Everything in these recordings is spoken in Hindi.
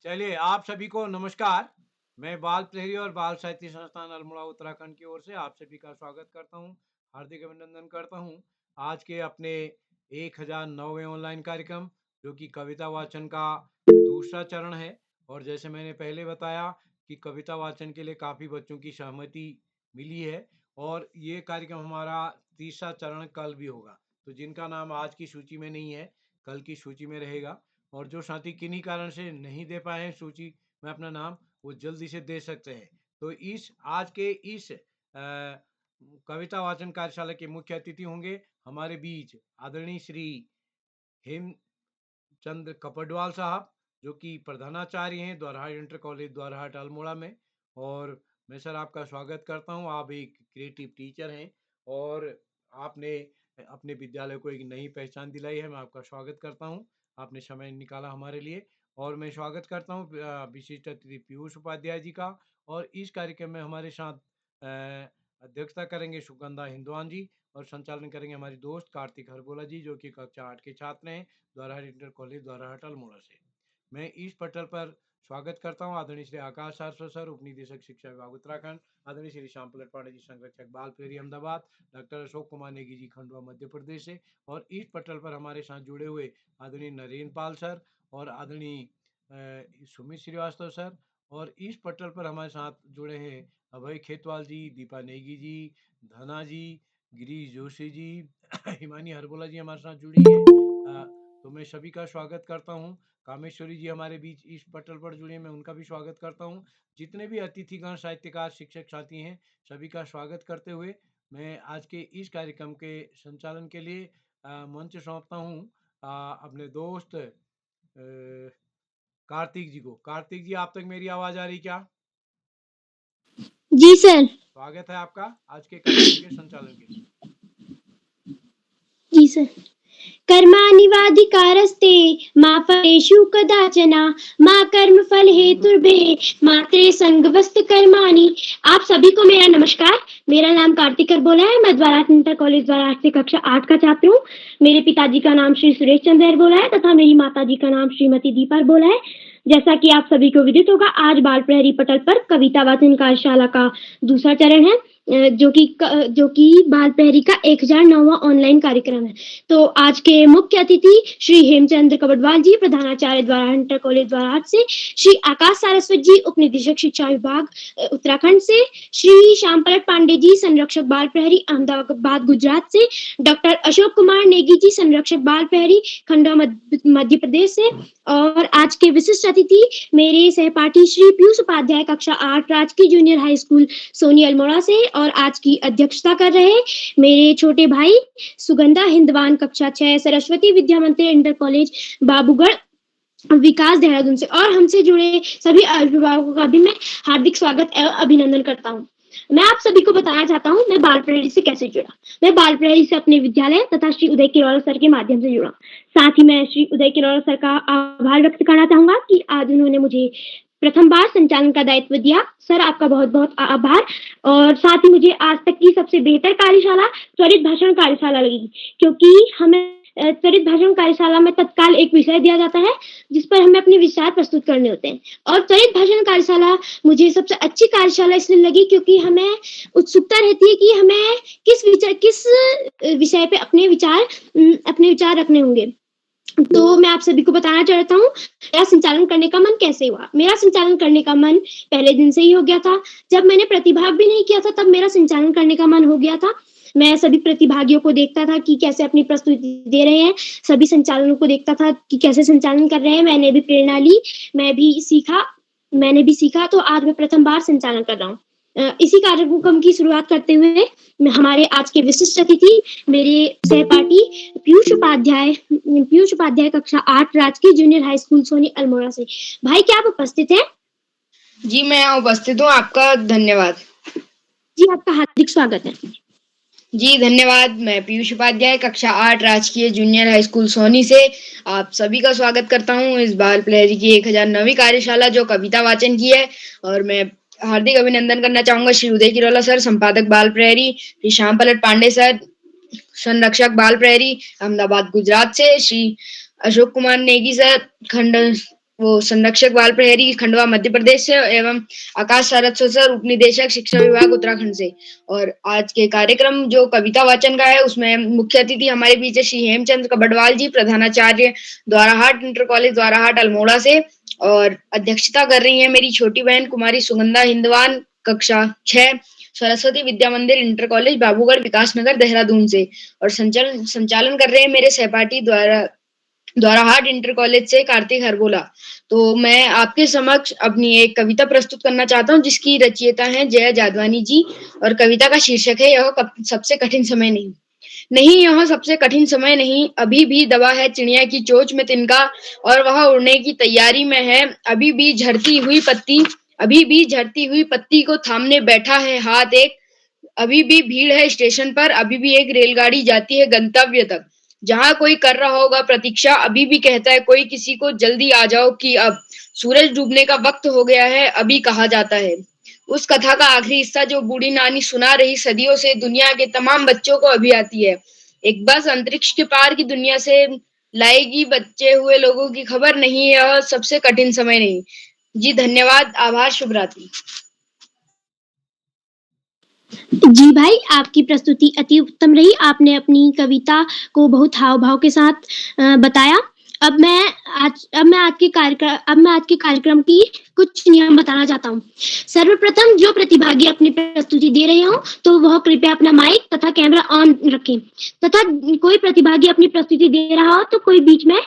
चलिए, आप सभी को नमस्कार। मैं बाल प्रहरी और बाल साहित्य संस्थान अल्मोड़ा उत्तराखंड की ओर से आप सभी का स्वागत करता हूं, हार्दिक अभिनंदन करता हूं। आज के अपने 1009वें ऑनलाइन कार्यक्रम, जो कि कविता वाचन का दूसरा चरण है। और जैसे मैंने पहले बताया कि कविता वाचन के लिए काफ़ी बच्चों की सहमति मिली है, और ये कार्यक्रम हमारा तीसरा चरण कल भी होगा। तो जिनका नाम आज की सूची में नहीं है, कल की सूची में रहेगा। और जो साथी किन्हीं कारण से नहीं दे पाए हैं सूची में अपना नाम, वो जल्दी से दे सकते हैं। तो इस आज के इस कविता वाचन कार्यशाला के मुख्य अतिथि होंगे हमारे बीच आदरणीय श्री हेमचंद्र कपडवाल साहब, जो कि प्रधानाचार्य हैं द्वारहाट इंटर कॉलेज द्वारहाट अल्मोड़ा में। और मैं सर आपका स्वागत करता हूं। आप एक क्रिएटिव टीचर हैं और आपने अपने विद्यालय को एक नई पहचान दिलाई है। मैं आपका स्वागत करता हूं, आपने समय निकाला हमारे लिए। और मैं स्वागत करता हूं विशिष्ट अतिथि पीयूष उपाध्याय जी का। और इस कार्यक्रम में हमारे साथ अध्यक्षता करेंगे सुगंधा हिंदुआन जी, और संचालन करेंगे हमारी दोस्त कार्तिक हरबोला जी, जो कि कक्षा 8 के छात्र हैं द्वारहाट इंटर कॉलेज द्वारहाट अल्मोड़ा से। मैं इस पटल पर स्वागत करता हूं आदरणीय श्री आकाश सारस्वत सर, उप निदेशक शिक्षा विभाग उत्तराखंड, आदरणीय श्री श्याम पलट पांडे जी, संरक्षक बाल प्रेरी अहमदाबाद, डॉक्टर अशोक कुमार नेगी जी, खंडवा मध्य प्रदेश से। और इस पटल पर हमारे साथ जुड़े हुए आदरणीय नरेंद्र पाल सर और आदरणीय सुमित श्रीवास्तव सर। और इस पटल पर हमारे साथ जुड़े हैं अभय खेतवाल जी, दीपा नेगी जी, धना जी, गिरीश जोशी जी, हिमानी हरबोला जी हमारे साथ जुड़ी है। तो मैं सभी का स्वागत करता हूं। कामेश्वरी जी हमारे बीच इस पटल पर जुड़े हैं, मैं उनका भी स्वागत करता हूं। जितने भी अतिथिगण, साहित्यकार, शिक्षक साथी हैं, सभी का स्वागत करते हुए मैं आज के इस कार्यक्रम के संचालन के लिए मंच सौंपता हूं अपने दोस्त कार्तिक जी को। कार्तिक जी, आप तक मेरी आवाज आ रही क्या? जी सर। स्वागत है आपका आज के कार्यक्रम के संचालन के लिए। जी सर। कर्मानिवाधिकारस्ते मा फलेषु कदाचन मा कर्मफल हेतुर्भे मात्रे संगवस्त कर्माणि। आप सभी को मेरा नमस्कार। मेरा नाम कार्तिक हरबोला है। मैं द्वारहाट इंटर कॉलेज द्वारहाट से कक्षा 8 का छात्र हूँ। मेरे पिताजी का नाम श्री सुरेश चंद्र हरबोला है तथा मेरी माताजी का नाम श्रीमती दीपा हरबोला है। जैसा कि आप सभी को विदित होगा, आज बाल प्रहरी पटल पर कविता वाचन कार्यशाला का दूसरा चरण है, जो कि बाल प्रहरी का 1009वां ऑनलाइन कार्यक्रम है। तो आज के मुख्य अतिथि श्री हेमचंद्र कपडवाल जी, प्रधानाचार्य द्वारा इंटर कॉलेज द्वारहाट से, श्री आकाश सारस्वत जी, उप निदेशक शिक्षा विभाग उत्तराखंड से, श्री श्याम पलट पांडे जी, संरक्षक बाल प्रहरी अहमदाबाद गुजरात से, डॉक्टर अशोक कुमार नेगी जी, संरक्षक बाल प्रहरी खंडवा मध्य प्रदेश से, और आज के विशिष्ट अतिथि मेरे सहपाठी श्री पीयूष उपाध्याय, कक्षा 8 राजकीय junior high school Soni Almora से, और आज की अध्यक्षता कर रहे मेरे छोटे भाई सुगंधा हिंदवान, कक्षा 6 सरस्वती विद्या मंदिर इंटर कॉलेज बाबूगढ़ विकास देहरादून से। और हमसे जुड़े सभी अभिभावकों का भी मैं हार्दिक स्वागत एवं अभिनंदन करता हूँ। मैं आप सभी को बताना चाहता हूँ मैं बाल प्रहरी से कैसे जुड़ा। मैं बाल प्रहरी से अपने विद्यालय तथा श्री उदय किरोड़ा सर के माध्यम से जुड़ा। साथ ही मैं श्री उदय किरोड़ा सर का आभार व्यक्त करना चाहूंगा कि आज उन्होंने मुझे प्रथम बार संचालन का दायित्व दिया। सर, आपका बहुत बहुत आभार। और साथ ही मुझे आज तक की सबसे बेहतर कार्यशाला त्वरित भाषण कार्यशाला लगी, क्योंकि हमें त्वरित भाषण कार्यशाला में तत्काल एक विषय दिया जाता है जिस पर हमें अपने विचार प्रस्तुत करने होते हैं। और त्वरित भाषण कार्यशाला मुझे सबसे अच्छी कार्यशाला इसलिए लगी क्योंकि हमें उत्सुकता रहती है कि हमें किस विषय पे अपने विचार रखने होंगे। तो मैं आप सभी को बताना चाहता हूँ मेरा संचालन करने का मन कैसे हुआ। मेरा संचालन करने का मन पहले दिन से ही हो गया था। जब मैंने प्रतिभाग भी नहीं किया था तब मेरा संचालन करने का मन हो गया था। मैं सभी प्रतिभागियों को देखता था कि कैसे अपनी प्रस्तुति दे रहे हैं, सभी संचालनों को देखता था कि कैसे संचालन कर रहे हैं। मैंने भी प्रेरणा ली, मैंने भी सीखा। तो आज मैं प्रथम बार संचालन कर रहा हूँ। इसी कार्यक्रम की शुरुआत करते हुए हमारे आज के विशिष्ट अतिथि मेरे सहपाठी पीयूष उपाध्याय कक्षा 8 राजकीय junior high school Soni Almora से। भाई, क्या आप उपस्थित हैं? जी, मैं यहाँ उपस्थित हूँ। आपका धन्यवाद। जी, आपका हार्दिक स्वागत है। जी धन्यवाद। मैं पीयूष उपाध्याय कक्षा 8 राजकीय जूनियर हाई स्कूल सोनी से आप सभी का स्वागत करता हूँ इस बाल प्रहरी की 1009वीं कार्यशाला जो कविता वाचन की है। और मैं हार्दिक अभिनंदन करना चाहूंगा श्री उदय किरोला सर, संपादक बाल प्रहरी, श्री श्याम पलट पांडे सर, संरक्षक बाल प्रहरी अहमदाबाद गुजरात से, श्री अशोक कुमार नेगी सर, वो संरक्षक बाल प्रहरी खंडवा मध्य प्रदेश से एवं आकाश सरस्वत सर उप निदेशक शिक्षा विभाग उत्तराखंड से। और आज के कार्यक्रम जो कविता वाचन का है उसमें मुख्य अतिथि हमारे बीच है श्री हेमचंद कबडवाल जी, प्रधानाचार्य द्वाराहाट इंटर कॉलेज द्वाराहाट अल्मोड़ा से। और अध्यक्षता कर रही है मेरी छोटी बहन कुमारी सुगंधा हिंदवान, कक्षा 6, सरस्वती विद्या मंदिर इंटर कॉलेज बाबूगढ़ विकासनगर देहरादून से। और संचालन कर रहे हैं मेरे सहपाठी द्वाराहाट इंटर कॉलेज से कार्तिक हरबोला। तो मैं आपके समक्ष अपनी एक कविता प्रस्तुत करना चाहता हूँ जिसकी रचयिता है जया जादवानी जी। और कविता का शीर्षक है यह सबसे कठिन समय नहीं। नहीं, यह सबसे कठिन समय नहीं, अभी भी दबा है चिड़िया की चोंच में तिनका और वह उड़ने की तैयारी में है। अभी भी झड़ती हुई पत्ती को थामने बैठा है हाथ एक। अभी भी भीड़ है स्टेशन पर, अभी भी एक रेलगाड़ी जाती है गंतव्य तक जहां कोई कर रहा होगा प्रतीक्षा। अभी भी कहता है कोई किसी को जल्दी आ जाओ कि अब सूरज डूबने का वक्त हो गया है, अभी कहा जाता है। उस कथा का आखिरी हिस्सा जो बूढ़ी नानी सुना रही सदियों से दुनिया के तमाम बच्चों को अभी आती है। एक बस अंतरिक्ष के पार की दुनिया से लाएगी बचे हुए लोगों की खबर। नहीं, यह सबसे कठिन समय नहीं। जी धन्यवाद, आभार, शुभ रात्रि। जी भाई, आपकी प्रस्तुति अति उत्तम रही। आपने अपनी कविता को बहुत हाव भाव के साथ बताया। अब मैं आज के कार्यक्रम की कुछ नियम बताना चाहता हूँ। सर्वप्रथम जो प्रतिभागी अपनी प्रस्तुति दे रहे हो तो वह कृपया अपना माइक तथा कैमरा ऑन रखें तथा कोई प्रतिभागी अपनी प्रस्तुति दे रहा हो तो कोई बीच में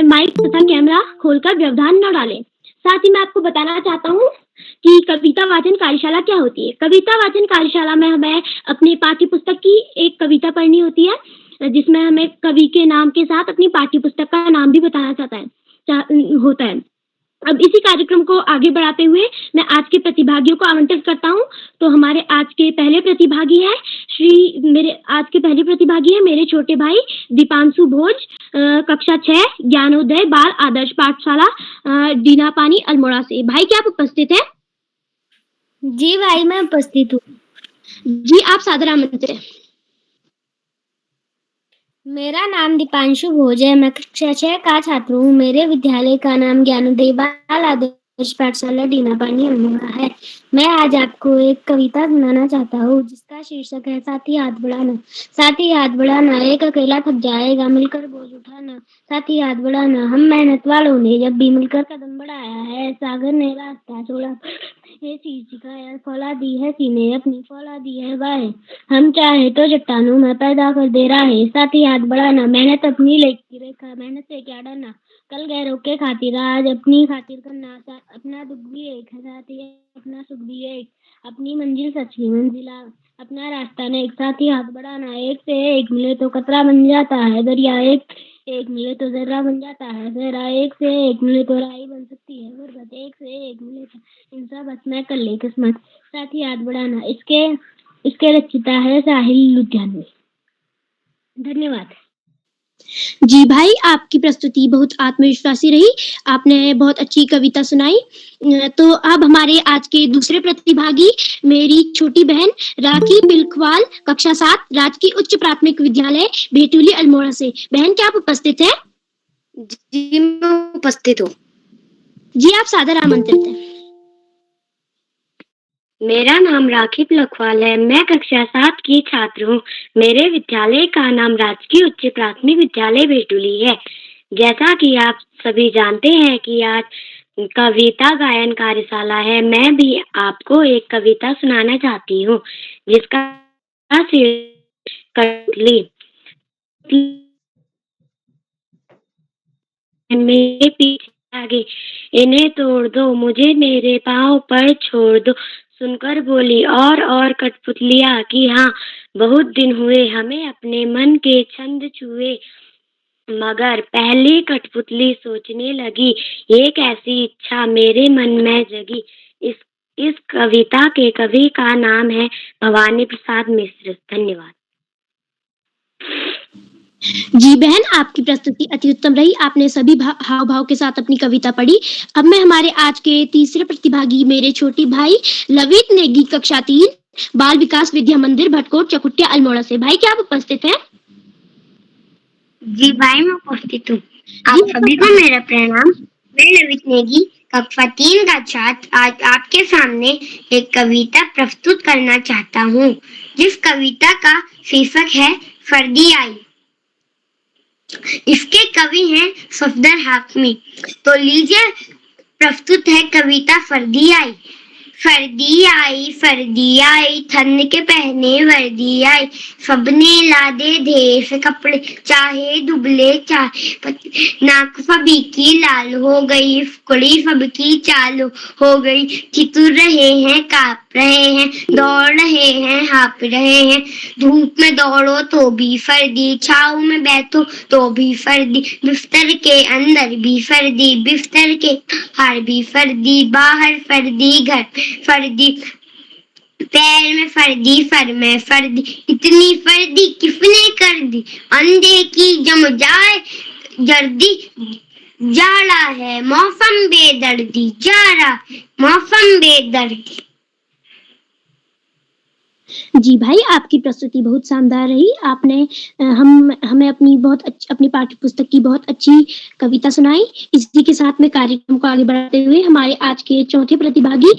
माइक तथा कैमरा खोलकर व्यवधान न डालें। साथ ही मैं आपको बताना चाहता हूँ कि कविता वाचन कार्यशाला क्या होती है। कविता वाचन कार्यशाला में हमें अपनी पाठ्य पुस्तक की एक कविता पढ़नी होती है जिसमें हमें कवि के नाम के साथ अपनी पाठ्य पुस्तक का नाम भी बताना होता है। अब इसी कार्यक्रम को आगे बढ़ाते हुए मैं आज के प्रतिभागियों को आमंत्रित करता हूं। तो हमारे आज के पहले प्रतिभागी हैं मेरे छोटे भाई दीपांशु भोज, कक्षा 6, ज्ञानोदय बाल आदर्श पाठशाला दीनापानी अल्मोड़ा से। भाई क्या आप उपस्थित हैं? जी भाई, मैं उपस्थित हूँ। जी, आप सादर आमंत्रित हैं। मेरा नाम दीपांशु भोज है। मैं कक्षा 6 का छात्र हूँ। मेरे विद्यालय का नाम ज्ञानोदय बाल आदर्श पाठशाला दीनापानी अल्मोड़ा है। मैं आज आपको एक कविता सुनाना चाहता हूँ जिसका शीर्षक है साथी हाथ बढ़ाना। साथी हाथ बढ़ाना, एक अकेला थक जाएगा, मिलकर बोझ उठाना। साथी हाथ बढ़ाना, हम मेहनत वालों ने जब भी मिलकर कदम बढ़ाया है। सागर ने रास्ता छोड़ा है, शीश झुकाया, फौला दी है सीने अपनी, फौला दी है बाहें। हम चाहे तो चट्टानों में पैदा कर दे रहा है। साथी हाथ बढ़ाना, मेहनत अपनी लेकी रेखा, मेहनत से क्या डरना, कल गैरों के खातिर आज अपनी खातिर करना। अपना दुख भी एक है साथी, अपना सुख भी एक, अपनी मंजिल सच की मंजिला, अपना रास्ता नेक। साथी हाथ बढ़ाना, एक से एक मिले तो कतरा बन जाता है दरिया, एक मिले तो जर्रा बन जाता है जरा, एक से एक मिले तो राही बन सकती है गुर्बत, एक से एक मिले तो इंसान बस में कर ले किस्मत। साथी हाथ बढ़ाना, इसके रचयिता है साहिल लुधियानवी। धन्यवाद। जी भाई, आपकी प्रस्तुति बहुत आत्मविश्वासी रही। आपने बहुत अच्छी कविता सुनाई। तो अब हमारे आज के दूसरे प्रतिभागी मेरी छोटी बहन राखी बिलखवाल, कक्षा 7, राजकीय उच्च प्राथमिक विद्यालय भेटुली अल्मोड़ा से। बहन क्या आप उपस्थित हैं? जी मैं उपस्थित हूँ। जी आप सादर आमंत्रित हैं। मेरा नाम राखी बिलखवाल है। मैं कक्षा 7 की छात्र हूँ। मेरे विद्यालय का नाम राजकीय उच्च प्राथमिक विद्यालय भेटुली है। जैसा कि आप सभी जानते हैं कि आज कविता गायन कार्यशाला है, मैं भी आपको एक कविता सुनाना चाहती हूँ जिसका कठपुतली। मेरे पीछे आगे इन्हें तोड़ दो, मुझे मेरे पाँव पर छोड़ दो। सुनकर बोली और कठपुतलियाँ कि हाँ, बहुत दिन हुए हमें अपने मन के छंद छुए। मगर पहली कठपुतली सोचने लगी, ये कैसी इच्छा मेरे मन में जगी। इस कविता के कवि का नाम है भवानी प्रसाद मिश्र। धन्यवाद। जी बहन, आपकी प्रस्तुति अति उत्तम रही। आपने सभी हाव भाव के साथ अपनी कविता पढ़ी। अब मैं हमारे आज के तीसरे प्रतिभागी मेरे छोटे भाई लवित नेगी, कक्षा 3, बाल विकास विद्या मंदिर भटकोट चकुटिया अल्मोड़ा से। भाई क्या आप उपस्थित हैं? जी भाई मैं उपस्थित हूँ। आप सभी को मेरा प्रणाम। मैं नवित नेगी कक्षा 3 का छात्र आज आपके सामने एक कविता प्रस्तुत करना चाहता हूँ, जिस कविता का शीर्षक है फर्दी आई। इसके कवि हैं सफदर हाशमी। तो लीजिए प्रस्तुत है कविता फर्दी आई। फर्दी आई, ठंड के पहने वर्दी आई। सबने लादे ढेर से कपड़े, चाहे दुबले चाहे नाक सभी की लाल हो गई, फुकड़ी सबकी चाल हो गई। चितुर रहे हैं, कांप रहे हैं, दौड़ रहे हैं, हाँप रहे हैं। धूप में दौड़ो तो भी फर्दी, छाव में बैठो तो भी फर्दी, बिस्तर के अंदर भी फर्दी, बिस्तर के बाहर भी फर्दी, बाहर फर्दी, घर फर्दी, पैर में फर्दी, सर में फर्दी। इतनी फर्दी किसने कर दी, अंधे की जम जाए जर्दी। जाड़ा है मौसम बेदर्दी, जाड़ा मौसम बेदर्दी। जी भाई, आपकी प्रस्तुति बहुत शानदार रही। आपने हमें अपनी पाठ्य पुस्तक की बहुत अच्छी कविता सुनाई। इसी के साथ में कार्यक्रम को आगे बढ़ाते हुए हमारे आज के चौथे प्रतिभागी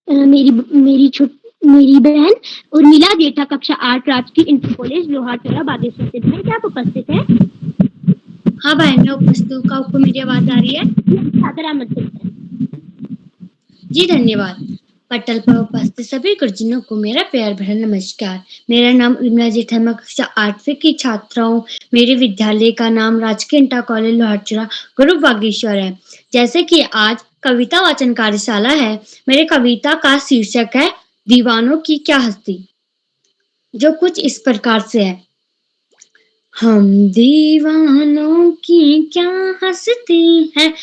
मेरी बहन उर्मिला जेठा कक्षा 8 राजकीय इंटर कॉलेज लोहारचौरा बागेश्वर से हैं। क्या आप उपस्थित हैं? हाँ बहन, मैं उपस्थित हूँ। आपको मेरी आवाज आ रही है? सादर आमंत्रित है। जी धन्यवाद। पटल पर उपस्थित सभी गुरुजनों को मेरा प्यार भरा नमस्कार। मेरा नाम उर्मिला जेठा, मैं कक्षा 8वीं की छात्रा हूँ। मेरे विद्यालय का नाम राजकीय इंटर कॉलेज लोहारचौरा गुरु बागेश्वर है। जैसे कि आज कविता वाचन कार्यशाला है, मेरे कविता का शीर्षक है दीवानों की क्या हस्ती, जो कुछ इस प्रकार से है। हम दीवानों की क्या हस्ती है,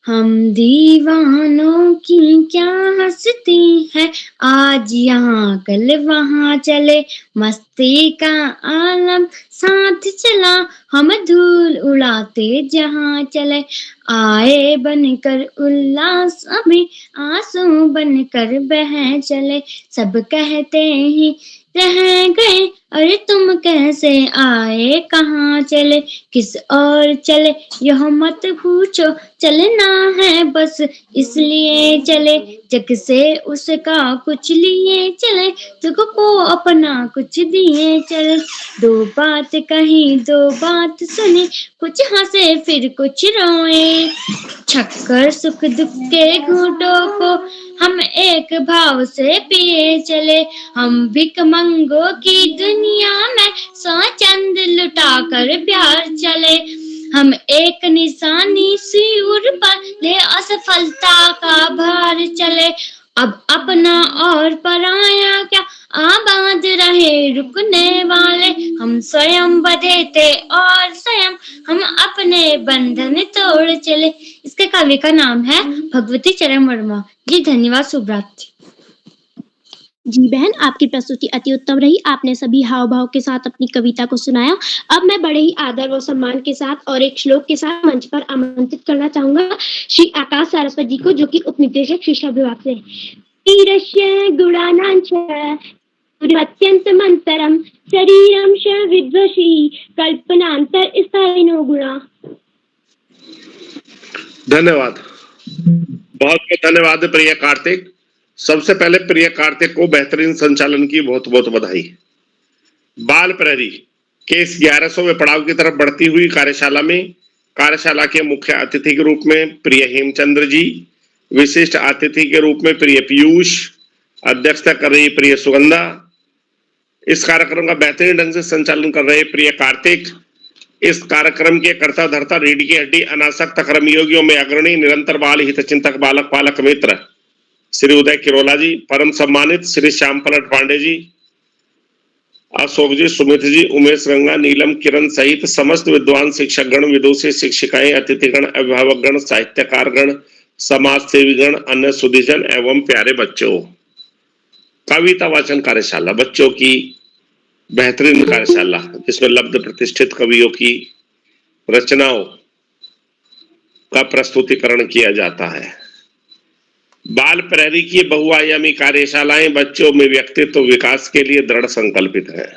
हम दीवानों की क्या हस्ती है, आज यहाँ कल वहाँ चले, मस्ती का आलम साथ चला, हम धूल उड़ाते जहाँ चले, आए बनकर उल्लास अभी, आंसू बनकर बह चले, सब कहते ही रह गए, अरे तुम कैसे आए, कहाँ चले, किस ओर चले, यह मत पूछो, चलना है बस इसलिए चले, जग से उसका कुछ लिए चले, जग को अपना कुछ दिए चले। दो बात कही, दो बात सुनी, कुछ हंसे फिर कुछ रोए, छक्कर सुख दुख के घूंटों को हम एक भाव से पिए चले, हम भिखमंगों की दुनिया में 100 चंद लुटा कर प्यार चले, हम एक निशानी सिर पर ले असफलता का भार चले, अब अपना और पराया क्या आबाद रहे रुकने वाले, हम स्वयं बंधे थे और स्वयं हम अपने बंधन तोड़ चले। इसके कवि का नाम है भगवती चरण वर्मा। जी धन्यवाद, शुभ रात्रि। जी बहन, आपकी प्रस्तुति अति उत्तम रही। आपने सभी हाव भाव के साथ अपनी कविता को सुनाया। अब मैं बड़े ही आदर व सम्मान के साथ और एक श्लोक के साथ मंच पर आमंत्रित करना चाहूंगा श्री आकाश सारस्वत जी को, जो कि उप निदेशक शिक्षा विभाग से तीरस्य गुणानांच अत्यंत मंतरम शरीरम श विद्वशी कल्पनांतर स्थायिनो गुणा। धन्यवाद, बहुत बहुत धन्यवाद प्रिय कार्तिक। सबसे पहले प्रिय कार्तिक को बेहतरीन संचालन की बहुत बहुत बधाई। बाल प्रहरी के इस 1100वें पड़ाव की तरफ बढ़ती हुई कार्यशाला में कार्यशाला के मुख्य अतिथि के रूप में प्रिय हेमचंद्र जी, विशिष्ट अतिथि के रूप में प्रिय पीयूष, अध्यक्षता कर रही प्रिय सुगंधा, इस कार्यक्रम का बेहतरीन ढंग से संचालन कर रहे प्रिय कार्तिक, इस कार्यक्रम के कर्ता धर्ता रीढ़ की हड्डी अनासक्त कर्मयोगियों में अग्रणी निरंतर बाल हित चिंतक बालक पालक मित्र श्री उदय किरोला जी, परम सम्मानित श्री श्याम पलट पांडे जी, अशोक जी, सुमित जी, उमेश गंगा, नीलम, किरण सहित समस्त विद्वान शिक्षक गण, विदुषी शिक्षिकाएं, अतिथिगण, अभिभावक गण, साहित्यकार गण, समाज सेवी गण, अन्य सुधीजन एवं प्यारे बच्चों। कविता वाचन कार्यशाला बच्चों की बेहतरीन कार्यशाला जिसमें लब्ध प्रतिष्ठित कवियों की रचनाओं का प्रस्तुतिकरण किया जाता है। बाल प्रहरी की बहुआयामी कार्यशालाएं बच्चों में व्यक्तित्व विकास के लिए दृढ़ संकल्पित है।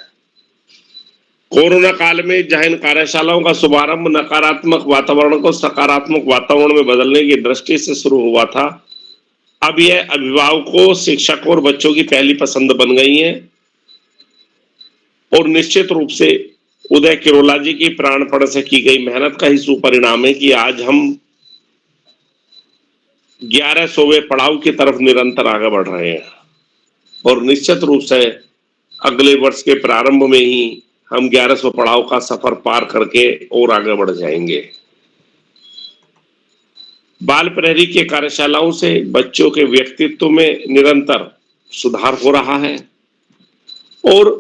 कोरोना काल में जहां इन कार्यशालाओं का शुभारंभ नकारात्मक वातावरण को सकारात्मक वातावरण में बदलने की दृष्टि से शुरू हुआ था, अब यह अभिभावकों, शिक्षकों और बच्चों की पहली पसंद बन गई है और निश्चित रूप से उदय किरोला जी की प्राणपण से की गई मेहनत का ही सुपरिणाम है कि आज हम 1100वें पड़ाव की तरफ निरंतर आगे बढ़ रहे हैं और निश्चित रूप से अगले वर्ष के प्रारंभ में ही हम 1100 पड़ाव का सफर पार करके और आगे बढ़ जाएंगे। बाल प्रहरी के कार्यशालाओं से बच्चों के व्यक्तित्व में निरंतर सुधार हो रहा है और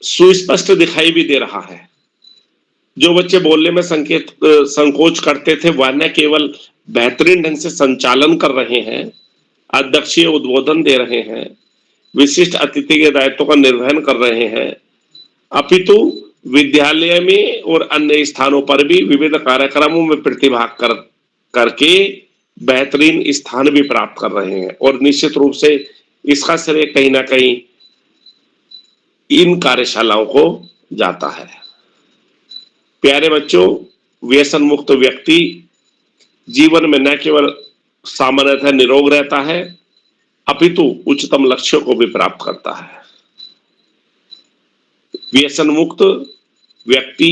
सुस्पष्ट दिखाई भी दे रहा है। जो बच्चे बोलने में संकोच करते थे वह न केवल बेहतरीन ढंग से संचालन कर रहे हैं, अध्यक्षीय उद्बोधन दे रहे हैं, विशिष्ट अतिथि के दायित्व का निर्वहन कर रहे हैं, अपितु विद्यालय में और अन्य स्थानों पर भी विविध कार्यक्रमों में प्रतिभाग करके बेहतरीन स्थान भी प्राप्त कर रहे हैं और निश्चित रूप से इसका श्रेय कहीं ना कहीं इन कार्यशालाओं को जाता है। प्यारे बच्चों, व्यसन मुक्त व्यक्ति जीवन में न केवल सामान्यतः निरोग रहता है अपितु उच्चतम लक्ष्यों को भी प्राप्त करता है। व्यसन मुक्त व्यक्ति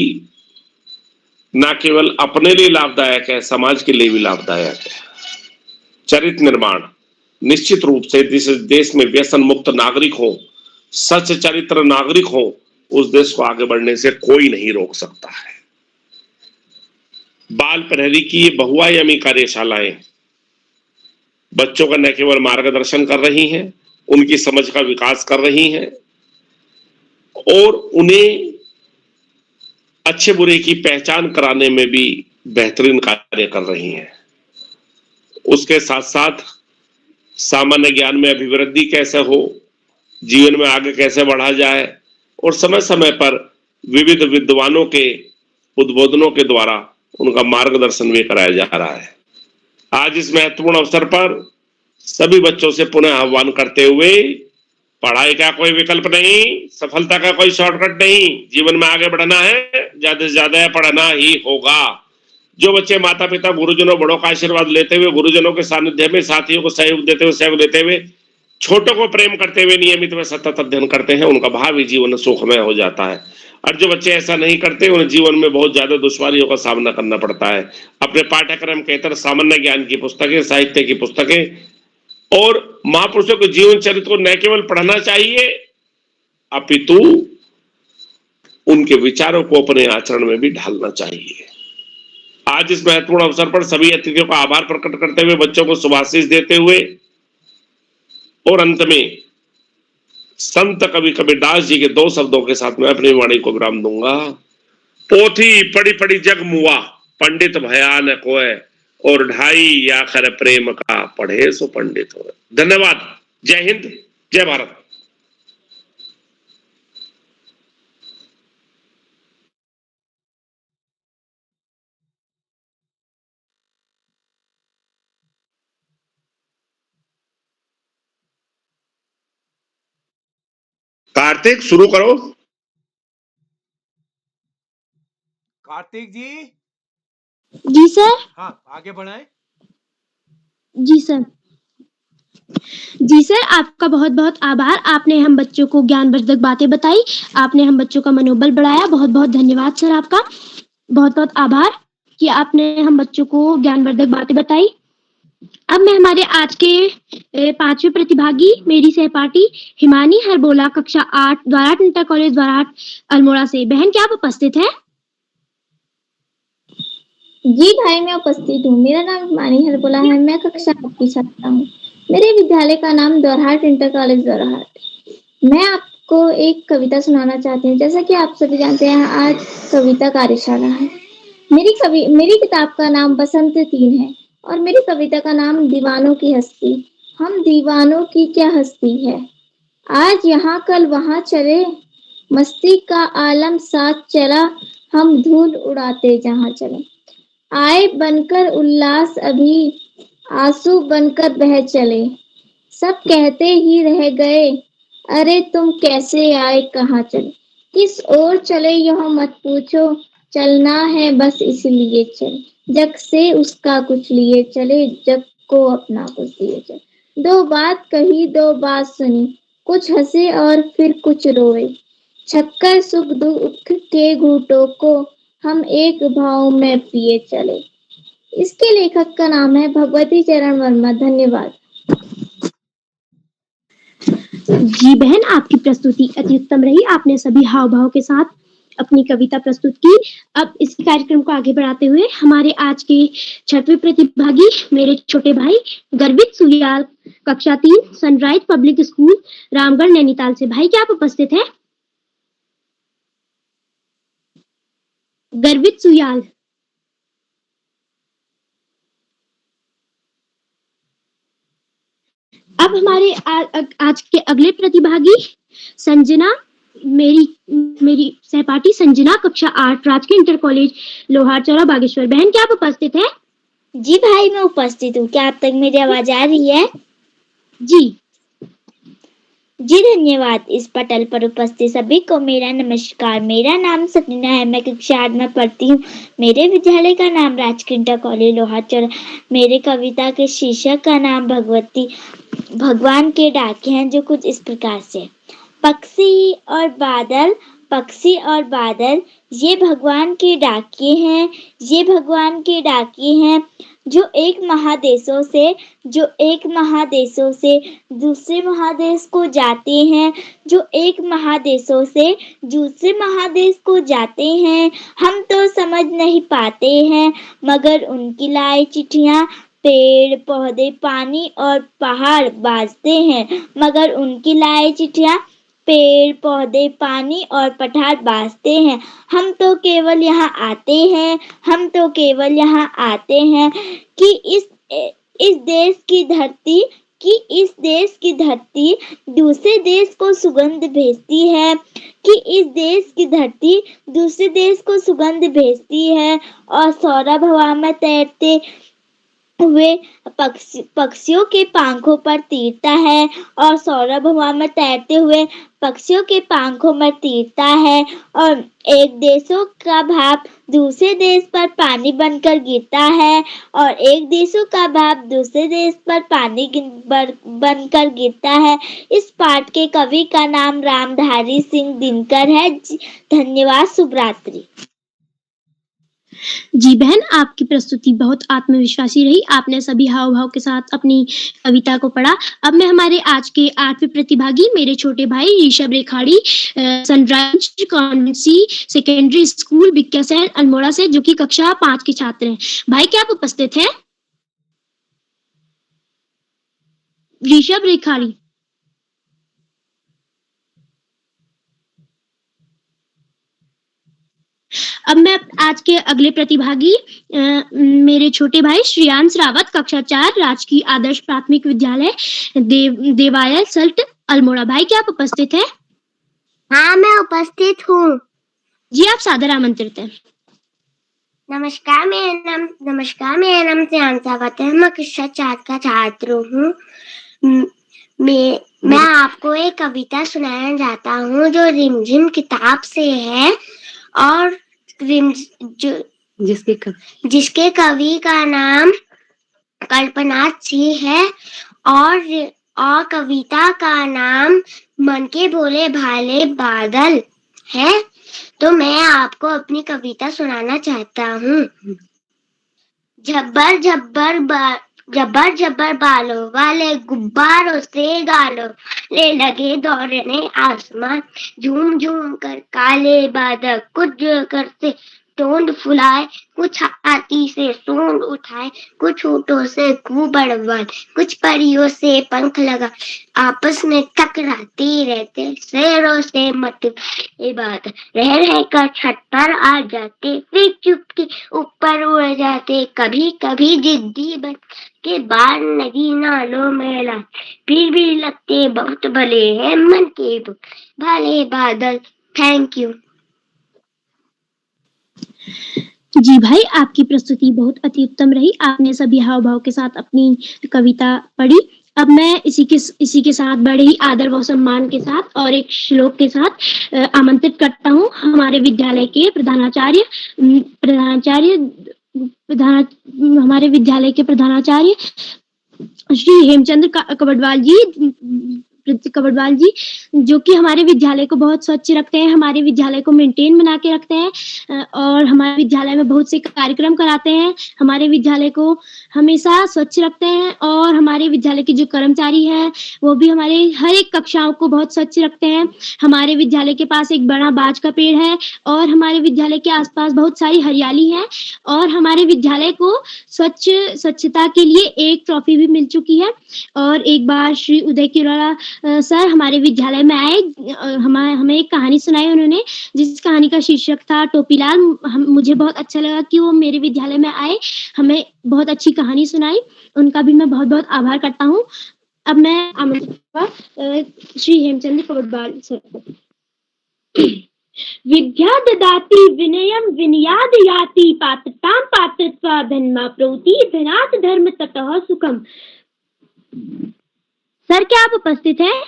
न केवल अपने लिए लाभदायक है, समाज के लिए भी लाभदायक है। चरित्र निर्माण, निश्चित रूप से जिस देश में व्यसन मुक्त नागरिक हो, सच चरित्र नागरिक हो, उस देश को आगे बढ़ने से कोई नहीं रोक सकता है। बाल प्रहरी की ये बहुआयामी कार्यशालाएं बच्चों का न केवल मार्गदर्शन कर रही हैं, उनकी समझ का विकास कर रही हैं और उन्हें अच्छे बुरे की पहचान कराने में भी बेहतरीन कार्य कर रही हैं। उसके साथ साथ सामान्य ज्ञान में अभिवृद्धि कैसे हो, जीवन में आगे कैसे बढ़ा जाए और समय समय पर विविध विद्वानों के उद्बोधनों के द्वारा उनका मार्गदर्शन भी कराया जा रहा है। आज इस महत्वपूर्ण अवसर पर सभी बच्चों से पुनः आह्वान करते हुए, पढ़ाई का कोई विकल्प नहीं, सफलता का कोई शॉर्टकट नहीं, जीवन में आगे बढ़ना है, ज्यादा से ज्यादा पढ़ना ही होगा। जो बच्चे माता पिता गुरुजनों बड़ों का आशीर्वाद लेते हुए, गुरुजनों के सानिध्य में साथियों को सहयोग देते हुए छोटों को प्रेम करते हुए नियमित व सतत अध्ययन करते हैं, उनका भावी जीवन सुखमय हो जाता है। और जो बच्चे ऐसा नहीं करते, उन्हें जीवन में बहुत ज्यादा दुश्वारियों का सामना करना पड़ता है। अपने पाठ्यक्रम के तहत सामान्य ज्ञान की पुस्तकें, साहित्य की पुस्तकें और महापुरुषों के जीवन चरित्र को न केवल पढ़ना चाहिए अपितु उनके विचारों को अपने आचरण में भी ढालना चाहिए। आज इस महत्वपूर्ण अवसर पर सभी अतिथियों का आभार प्रकट करते हुए, बच्चों को शुभाशीष देते हुए और अंत में संत कवि कबीरदास जी के 2 शब्दों के साथ मैं अपनी वाणी को विराम दूंगा। पोथी पढ़ी पढ़ी जग मुआ, पंडित भया न कोय, और ढाई आखर प्रेम का पढ़े सो पंडित हो। धन्यवाद। जय हिंद, जय भारत। कार्तिक शुरू करो। कार्तिक जी। जी सर। हाँ, आगे बढ़ाएं। जी सर। जी सर, आपका बहुत बहुत आभार। आपने हम बच्चों को ज्ञानवर्धक बातें बताई, आपने हम बच्चों का मनोबल बढ़ाया। बहुत बहुत धन्यवाद सर, आपका बहुत बहुत आभार कि आपने हम बच्चों को ज्ञानवर्धक बातें बताई। अब मैं हमारे आज के 5वें प्रतिभागी, मेरी सहपाठी हिमानी हरबोला, कक्षा 8 द्वाराहाट इंटर कॉलेज द्वाराहाट अल्मोड़ा से। बहन, क्या आप उपस्थित हैं? जी भाई, मैं उपस्थित हूँ। मेरा नाम हिमानी हरबोला है, मैं कक्षा 8 की छात्रा हूँ। मेरे विद्यालय का नाम द्वाराहाट इंटर कॉलेज द्वाराहाट। मैं आपको एक कविता सुनाना चाहती हूँ। जैसा कि आप सभी जानते हैं, आज कविता कार्यशाला है। मेरी किताब का नाम बसंत 3 है और मेरी कविता का नाम दीवानों की हस्ती। हम दीवानों की क्या हस्ती है, आज यहाँ कल वहाँ चले, मस्ती का आलम साथ चला, हम धूल उड़ाते जहाँ चले। आए बनकर उल्लास अभी, आंसू बनकर बह चले, सब कहते ही रह गए, अरे तुम कैसे आए कहाँ चले। किस ओर चले यह मत पूछो, चलना है बस इसलिए चले, जग से उसका कुछ लिए चले, जग को अपना कुछ दिए चले। दो बात कही दो बात सुनी, कुछ हंसे और फिर कुछ रोए, छक्कर सुख दुख के घूंटों को हम एक भाव में पिए चले। इसके लेखक का नाम है भगवती चरण वर्मा। धन्यवाद। जी बहन, आपकी प्रस्तुति अति उत्तम रही। आपने सभी हाव भाव के साथ अपनी कविता प्रस्तुत की। अब इस कार्यक्रम को आगे बढ़ाते हुए हमारे आज के 6वें प्रतिभागी मेरे छोटे भाई गर्वित सुयाल, कक्षा 3, sunrise public school, Ramgarh, Nainital से। भाई क्या आप उपस्थित हैं? गर्वित सुयाल। अब हमारे आज के अगले प्रतिभागी संजना, मेरी सहपाठी संजना, कक्षा 8, राजकीय इंटर कॉलेज लोहारचौरा, बागेश्वर। बहन क्या आप उपस्थित हैं? जी भाई मैं उपस्थित हूँ। क्या आप तक मेरी आवाज आ रही है? जी जी धन्यवाद। इस पटल पर उपस्थित सभी को मेरा नमस्कार। मेरा नाम सपना है, मैं कक्षा 8 में पढ़ती हूँ। मेरे विद्यालय का नाम राजकीय इंटर कॉलेज लोहारचौरा। मेरे कविता के शीर्षक का नाम भगवान के डाके हैं, जो कुछ इस प्रकार से। पक्षी और बादल ये भगवान के डाके हैं, ये भगवान के डाके हैं, जो एक महादेशों से दूसरे महादेश को जाते हैं, जो एक महादेशों से दूसरे महादेश को जाते हैं। हम तो समझ नहीं पाते हैं, मगर उनकी लाई चिट्ठियाँ पेड़ पौधे पानी और पहाड़ बाजते हैं, मगर उनकी लाई चिट्ठियाँ पेड़ पौधे पानी और पठार बाजते हैं। हम तो केवल यहाँ आते हैं कि इस देश की धरती दूसरे देश को सुगंध भेजती है, कि इस देश की धरती दूसरे देश को सुगंध भेजती है, और सौरभ हवा में तैरते हुए पक्षियों के पंखों पर तीरता है, और सौरभ हवा में तैरते हुए पक्षियों के पंखों में तीरता है, और एक देशों का भाप दूसरे देश पर पानी बनकर गिरता है, और एक देशों का भाप दूसरे देश पर पानी बनकर गिरता है। इस पाठ के कवि का नाम रामधारी सिंह दिनकर है। धन्यवाद। शुभ रात्रि। जी बहन, आपकी प्रस्तुति बहुत आत्मविश्वासी रही। आपने सभी हाव भाव के साथ अपनी कविता को पढ़ा। अब मैं हमारे आज के 8वें प्रतिभागी मेरे छोटे भाई ऋषभ रेखाड़ी, सनराइज कॉन्वेंसी सेकेंडरी स्कूल बिक्यासैन अल्मोड़ा से, जो कि कक्षा 5 के छात्र हैं। भाई क्या आप उपस्थित हैं? ऋषभ रेखाड़ी। अब मैं आज के अगले प्रतिभागी मेरे छोटे भाई श्रेयांश रावत, कक्षा 4, राजकीय आदर्श प्राथमिक विद्यालय देवायल सल्ट अल्मोड़ा। भाई क्या आप उपस्थित हैं? हाँ मैं उपस्थित हूँ। जी आप सादर आमंत्रित हैं। नमस्कार, मेरा नाम श्रेयांश रावत है। मैं कक्षा 4 का छात्र हूँ। मैं आपको एक कविता सुनाना चाहता हूँ, जो रिमझिम किताब से है, और जिसके कवि का नाम कल्पना सिंह है, और कविता का नाम मन के भोले भाले बादल है। तो मैं आपको अपनी कविता सुनाना चाहता हूँ। जब्बर जब्बर बालों वाले गुब्बारों से गालों ले लगे दौड़ने आसमान, झूम झूम कर काले बादल कुछ करते टोंड फुलाए, कुछ हाथी से सूंड उठाए, कुछ ऊँटों से खूब बड़बड़, कुछ परियों से पंख लगा, आपस में टकराते रहते, शेरों से मत बात रह कर छत पर आ जाते, फिर चुपके ऊपर उड़ जाते, कभी कभी जिद्दी बन के बाहर नदी नालों में ला, फिर भी लगते बहुत भले हैं मन के भले बादल। Thank you. जी भाई, आपकी प्रस्तुति बहुत अति उत्तम रही। आपने सभी हाव भाव के साथ अपनी कविता पढ़ी। अब मैं इसी के साथ बड़े ही आदर व सम्मान के साथ और एक श्लोक के साथ आमंत्रित करता हूँ हमारे विद्यालय के हमारे विद्यालय के प्रधानाचार्य श्री हेमचंद्र कबडवाल जी, जो कि हमारे विद्यालय को बहुत स्वच्छ रखते हैं, हमारे विद्यालय को मेंटेन बना के रखते हैं और हमारे विद्यालय में बहुत से कार्यक्रम कराते हैं, हमारे विद्यालय को हमेशा स्वच्छ रखते हैं और हमारे विद्यालय के जो कर्मचारी हैं वो भी हमारे हर एक कक्षाओं को बहुत स्वच्छ रखते हैं। हमारे विद्यालय के पास एक बड़ा बाज का पेड़ है और हमारे विद्यालय के आसपास बहुत सारी हरियाली है और हमारे विद्यालय को स्वच्छता के लिए एक ट्रॉफी भी मिल चुकी है। और एक बार श्री उदय किरोड़ा सर हमारे विद्यालय में आए, हमें एक कहानी सुनाई उन्होंने, जिस कहानी का शीर्षक था टोपीलाल। मुझे बहुत अच्छा लगा कि वो मेरे विद्यालय में आए, हमें बहुत अच्छी कहानी सुनाई, उनका भी मैं बहुत बहुत आभार करता हूँ। अब मैं आमंत्रित श्री हेमचंद्र कबडवाल सर को। विद्या ददाति विनयम विनयाद याति पात्रतां पात्रत्वा धन्मा प्रौति धनात् धर्म ततः सुखम। सर क्या आप उपस्थित हैं?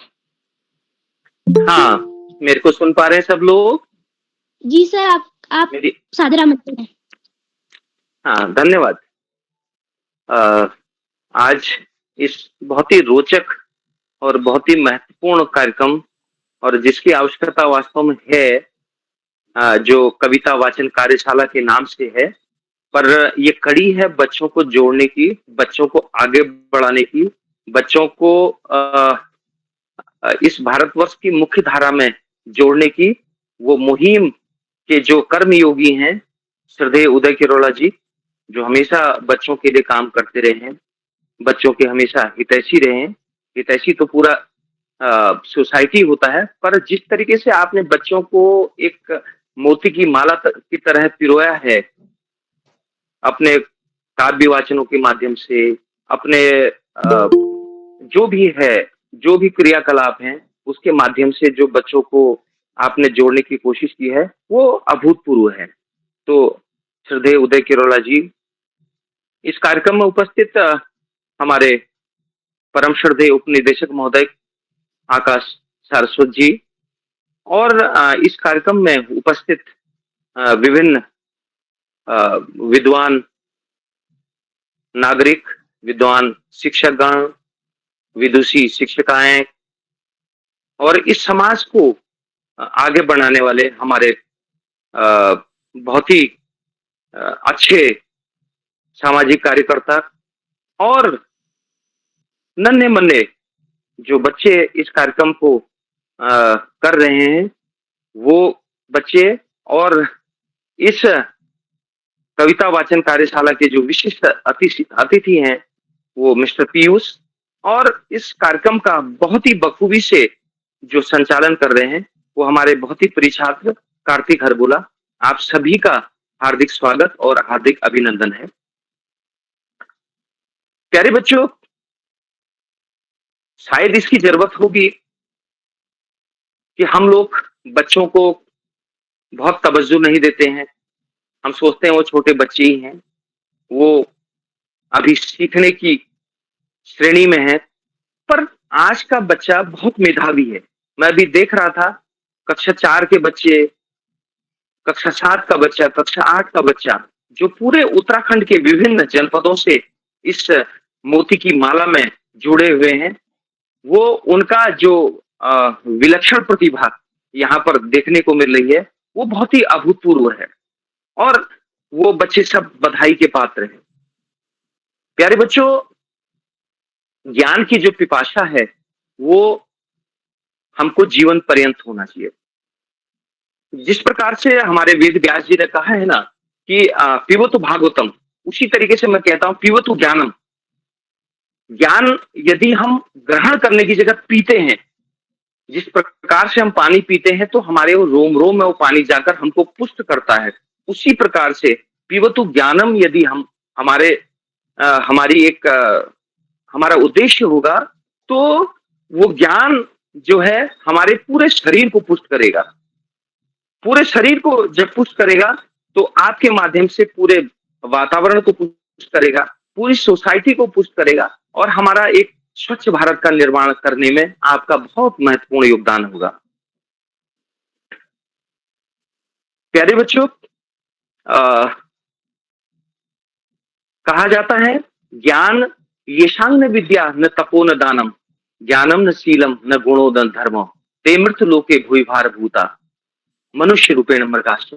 हाँ, मेरे को सुन पा रहे हैं सब लोग? जी सर, आप सादर आमंत्रित हैं। हाँ, धन्यवाद। आज इस बहुत ही रोचक और बहुत ही महत्वपूर्ण कार्यक्रम और जिसकी आवश्यकता वास्तव में है, जो कविता वाचन कार्यशाला के नाम से है, पर ये कड़ी है बच्चों को जोड़ने की, बच्चों को आगे बढ़ाने की, बच्चों को इस भारतवर्ष की मुख्य धारा में जोड़ने की। वो मुहिम के जो कर्मयोगी हैं श्रद्धेय उदय किरोड़ा जी, जो हमेशा बच्चों के लिए काम करते रहे हैं, बच्चों के हमेशा हितैषी रहे हैं। हितैषी तो पूरा सोसाइटी होता है, पर जिस तरीके से आपने बच्चों को एक मोती की माला की तरह पिरोया है, अपने काव्य वाचनों के माध्यम से, अपने जो भी क्रियाकलाप हैं उसके माध्यम से जो बच्चों को आपने जोड़ने की कोशिश की है, वो अभूतपूर्व है। तो श्रद्धेय उदय किरोड़ा जी, इस कार्यक्रम में उपस्थित हमारे परम श्रद्धेय उपनिदेशक महोदय आकाश सारस्वत जी और इस कार्यक्रम में उपस्थित विभिन्न विद्वान नागरिक, विद्वान शिक्षकगण, विदुषी शिक्षिकाएं और इस समाज को आगे बढ़ाने वाले हमारे बहुत ही अच्छे सामाजिक कार्यकर्ता और नन्हे मुन्ने जो बच्चे इस कार्यक्रम को कर रहे हैं, वो बच्चे और इस कविता वाचन कार्यशाला के जो विशिष्ट अतिथि हैं वो मिस्टर पीयूष, और इस कार्यक्रम का बहुत ही बखूबी से जो संचालन कर रहे हैं वो हमारे बहुत ही प्रिय छात्र कार्तिक हरबोला। आप सभी का हार्दिक स्वागत और हार्दिक अभिनंदन है। प्यारे बच्चों, शायद इसकी जरूरत होगी कि हम लोग बच्चों को बहुत तवज्जो नहीं देते हैं। हम सोचते हैं वो छोटे बच्चे ही हैं, वो अभी सीखने की श्रेणी में है, पर आज का बच्चा बहुत मेधावी है। मैं अभी देख रहा था, कक्षा 4 के बच्चे, कक्षा 7 का बच्चा, कक्षा 8 का बच्चा, जो पूरे उत्तराखंड के विभिन्न जनपदों से इस मोती की माला में जुड़े हुए हैं, वो उनका जो विलक्षण प्रतिभा यहाँ पर देखने को मिल रही है वो बहुत ही अभूतपूर्व है और वो बच्चे सब बधाई के पात्र हैं। प्यारे बच्चों, ज्ञान की जो पिपासा है वो हमको जीवन पर्यंत होना चाहिए। जिस प्रकार से हमारे वेद व्यास जी ने कहा है ना कि पिबतु भागवतम, उसी तरीके से मैं कहता हूं पिबतु ज्ञानम। ज्ञान यदि हम ग्रहण करने की जगह पीते हैं, जिस प्रकार से हम पानी पीते हैं तो हमारे वो रोम रोम में वो पानी जाकर हमको पुष्ट करता है, उसी प्रकार से पिबतु ज्ञानम यदि हम हमारा उद्देश्य होगा तो वो ज्ञान जो है हमारे पूरे शरीर को पुष्ट करेगा। पूरे शरीर को जब पुष्ट करेगा तो आपके माध्यम से पूरे वातावरण को पुष्ट करेगा, पूरी सोसाइटी को पुष्ट करेगा और हमारा एक स्वच्छ भारत का निर्माण करने में आपका बहुत महत्वपूर्ण योगदान होगा। प्यारे बच्चों, कहा जाता है ज्ञान येषांग न विद्या न तपो न दानम ज्ञानम न शीलम न गुणो न धर्मो ते मृत लोके भूय भार भूता मनुष्य रूपेण मृगाश्च।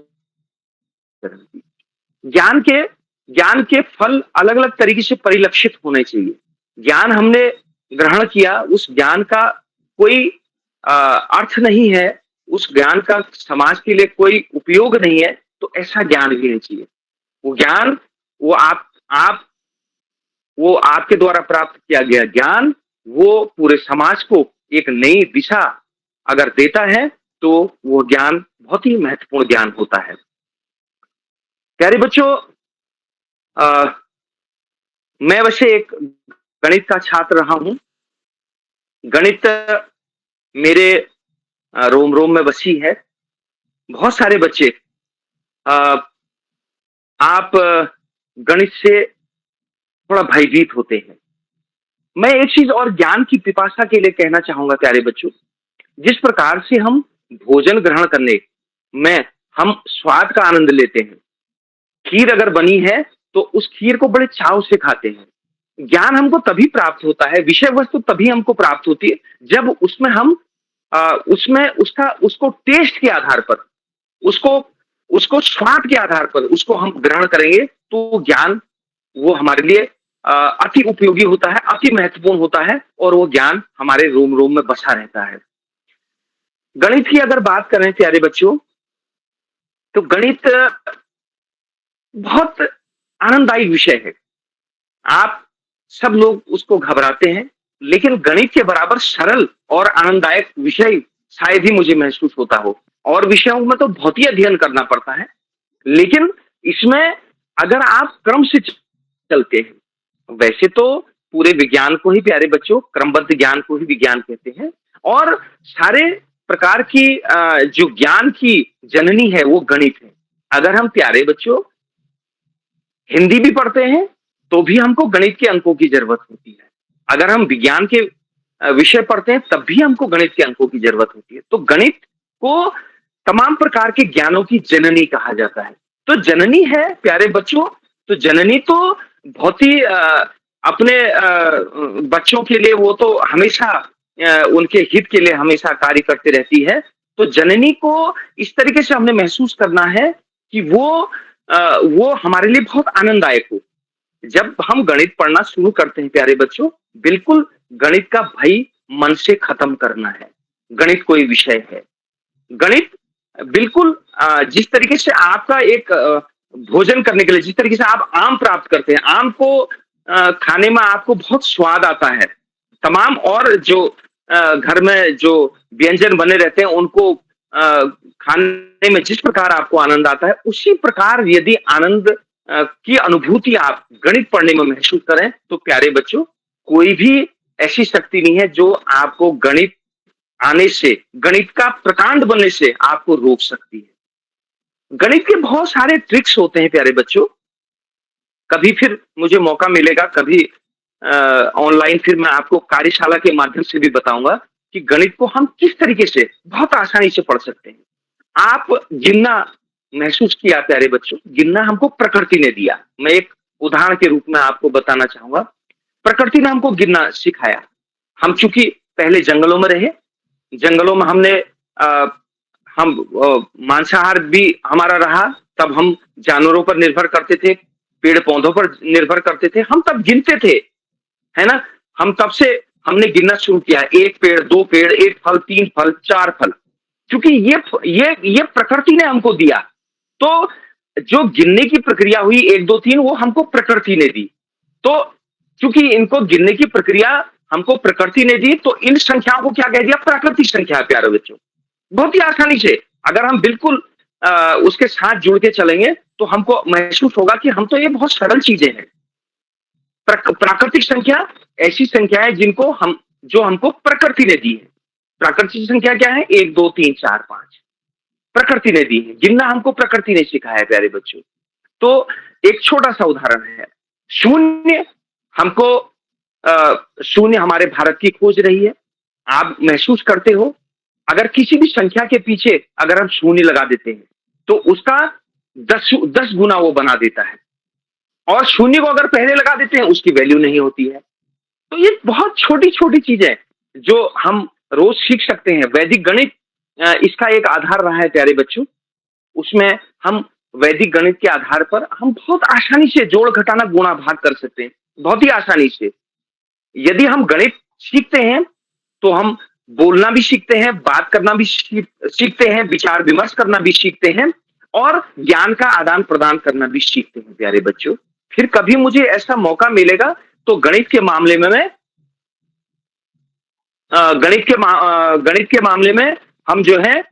ज्ञान के फल अलग अलग तरीके से परिलक्षित होने चाहिए। ज्ञान हमने ग्रहण किया, उस ज्ञान का कोई अर्थ नहीं है, उस ज्ञान का समाज के लिए कोई उपयोग नहीं है, तो ऐसा ज्ञान भी नहीं चाहिए। वो ज्ञान वो आपके द्वारा प्राप्त किया गया ज्ञान वो पूरे समाज को एक नई दिशा अगर देता है तो वो ज्ञान बहुत ही महत्वपूर्ण ज्ञान होता है। प्यारे बच्चों, मैं वैसे एक गणित का छात्र रहा हूं। गणित मेरे रोम रोम में बसी है। बहुत सारे बच्चे आप गणित से थोड़ा भयभीत होते हैं। मैं एक चीज और ज्ञान की पिपासा के लिए कहना चाहूंगा प्यारे बच्चों, जिस प्रकार से हम भोजन ग्रहण करने में हम स्वाद का आनंद लेते हैं, खीर अगर बनी है तो उस खीर को बड़े चाव से खाते हैं। ज्ञान हमको तभी प्राप्त होता है, विषय वस्तु तभी हमको प्राप्त होती है जब उसमें हम उसको टेस्ट के आधार पर, उसको स्वाद के आधार पर उसको हम ग्रहण करेंगे तो ज्ञान वो हमारे लिए अति उपयोगी होता है, अति महत्वपूर्ण होता है और वो ज्ञान हमारे रोम रोम में बसा रहता है। गणित की अगर बात करें प्यारे बच्चों, तो गणित बहुत आनंददायी विषय है। आप सब लोग उसको घबराते हैं, लेकिन गणित के बराबर सरल और आनंददायक विषय शायद ही मुझे महसूस होता हो। और विषयों में तो बहुत ही अध्ययन करना पड़ता है, लेकिन इसमें अगर आप क्रम से चलते हैं, वैसे तो पूरे विज्ञान को ही प्यारे बच्चों क्रमबद्ध ज्ञान को ही विज्ञान कहते हैं, और सारे प्रकार की जो ज्ञान की जननी है वो गणित है। अगर हम प्यारे बच्चों हिंदी भी पढ़ते हैं तो भी हमको गणित के अंकों की जरूरत होती है। अगर हम विज्ञान के विषय पढ़ते हैं तब भी हमको गणित के अंकों की जरूरत होती है। तो गणित को तमाम प्रकार के ज्ञानों की जननी कहा जाता है। तो जननी है प्यारे बच्चों, तो जननी तो बहुत ही अपने बच्चों के लिए वो तो हमेशा उनके हित के लिए हमेशा कार्य करते रहती है। तो जननी को इस तरीके से हमने महसूस करना है कि वो हमारे लिए बहुत आनंददायक हो। जब हम गणित पढ़ना शुरू करते हैं प्यारे बच्चों, बिल्कुल गणित का भय मन से खत्म करना है। गणित कोई विषय है, गणित बिल्कुल जिस तरीके से आपका एक भोजन करने के लिए जिस तरीके से आप आम प्राप्त करते हैं, आम को खाने में आपको बहुत स्वाद आता है, तमाम और जो घर में जो व्यंजन बने रहते हैं उनको खाने में जिस प्रकार आपको आनंद आता है, उसी प्रकार यदि आनंद की अनुभूति आप गणित पढ़ने में महसूस करें तो प्यारे बच्चों कोई भी ऐसी शक्ति नहीं है जो आपको गणित आने से, गणित का प्रकांड बनने से आपको रोक सकती है। गणित के बहुत सारे ट्रिक्स होते हैं प्यारे बच्चों। कभी फिर मुझे मौका मिलेगा, कभी ऑनलाइन फिर मैं आपको कार्यशाला के माध्यम से भी बताऊंगा कि गणित को हम किस तरीके से बहुत आसानी से पढ़ सकते हैं। आप गिनना महसूस किया प्यारे बच्चों, गिनना हमको प्रकृति ने दिया। मैं एक उदाहरण के रूप में आपको बताना चाहूंगा। प्रकृति ने हमको गिनना सिखाया। हम चूंकि पहले जंगलों में रहे, जंगलों में हमने हम मांसाहार भी हमारा रहा, तब हम जानवरों पर निर्भर करते थे, पेड़ पौधों पर निर्भर करते थे, हम तब गिनते थे, है ना। हम तब से हमने गिनना शुरू किया, 1 पेड़, 2 पेड़, 1 फल, 3 फल, 4 फल, क्योंकि ये प्रकृति ने हमको दिया। तो जो गिनने की प्रक्रिया हुई 1 2 3 वो हमको प्रकृति ने दी। तो क्योंकि इनको गिनने की प्रक्रिया हमको प्रकृति ने दी, तो इन संख्याओं को क्या कह दिया, प्राकृतिक संख्या है प्यारे बच्चों। बहुत ही आसानी से अगर हम बिल्कुल उसके साथ जुड़ के चलेंगे तो हमको महसूस होगा कि हम तो ये बहुत सरल चीजें हैं। प्राकृतिक संख्या ऐसी संख्या है जो हमको प्रकृति ने दी है। प्राकृतिक संख्या क्या है, 1 2 3 4 5 प्रकृति ने दी है। गिनना हमको प्रकृति ने सिखाया है प्यारे बच्चों। तो एक छोटा सा उदाहरण है, 0 हमको शून्य हमारे भारत की खोज रही है। आप महसूस करते हो, अगर किसी भी संख्या के पीछे अगर हम शून्य लगा देते हैं, तो उसका 10 गुना वो बना देता है, और शून्य को अगर पहले लगा देते हैं, उसकी वैल्यू नहीं होती है। तो ये बहुत छोटी-छोटी चीजें जो हम रोज सीख सकते हैं। वैदिक गणित इसका एक आधार रहा है प्यारे बच्चों। उसमें हम वैदिक गणित के आधार पर हम बहुत आसानी से जोड़, घटाना, गुणा, भाग कर सकते हैं, बहुत ही आसानी से। यदि हम गणित सीखते हैं, तो हम बोलना भी सीखते हैं, बात करना भी सीखते हैं, विचार विमर्श करना भी सीखते हैं, और ज्ञान का आदान प्रदान करना भी सीखते हैं प्यारे बच्चों। फिर कभी मुझे ऐसा मौका मिलेगा तो गणित के मामले में मैं गणित के मामले में हम जो है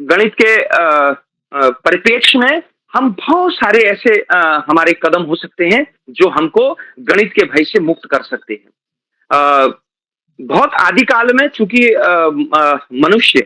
गणित के परिप्रेक्ष्य में हम बहुत सारे ऐसे हमारे कदम हो सकते हैं जो हमको गणित के भय से मुक्त कर सकते हैं। बहुत आदिकाल में चूंकि मनुष्य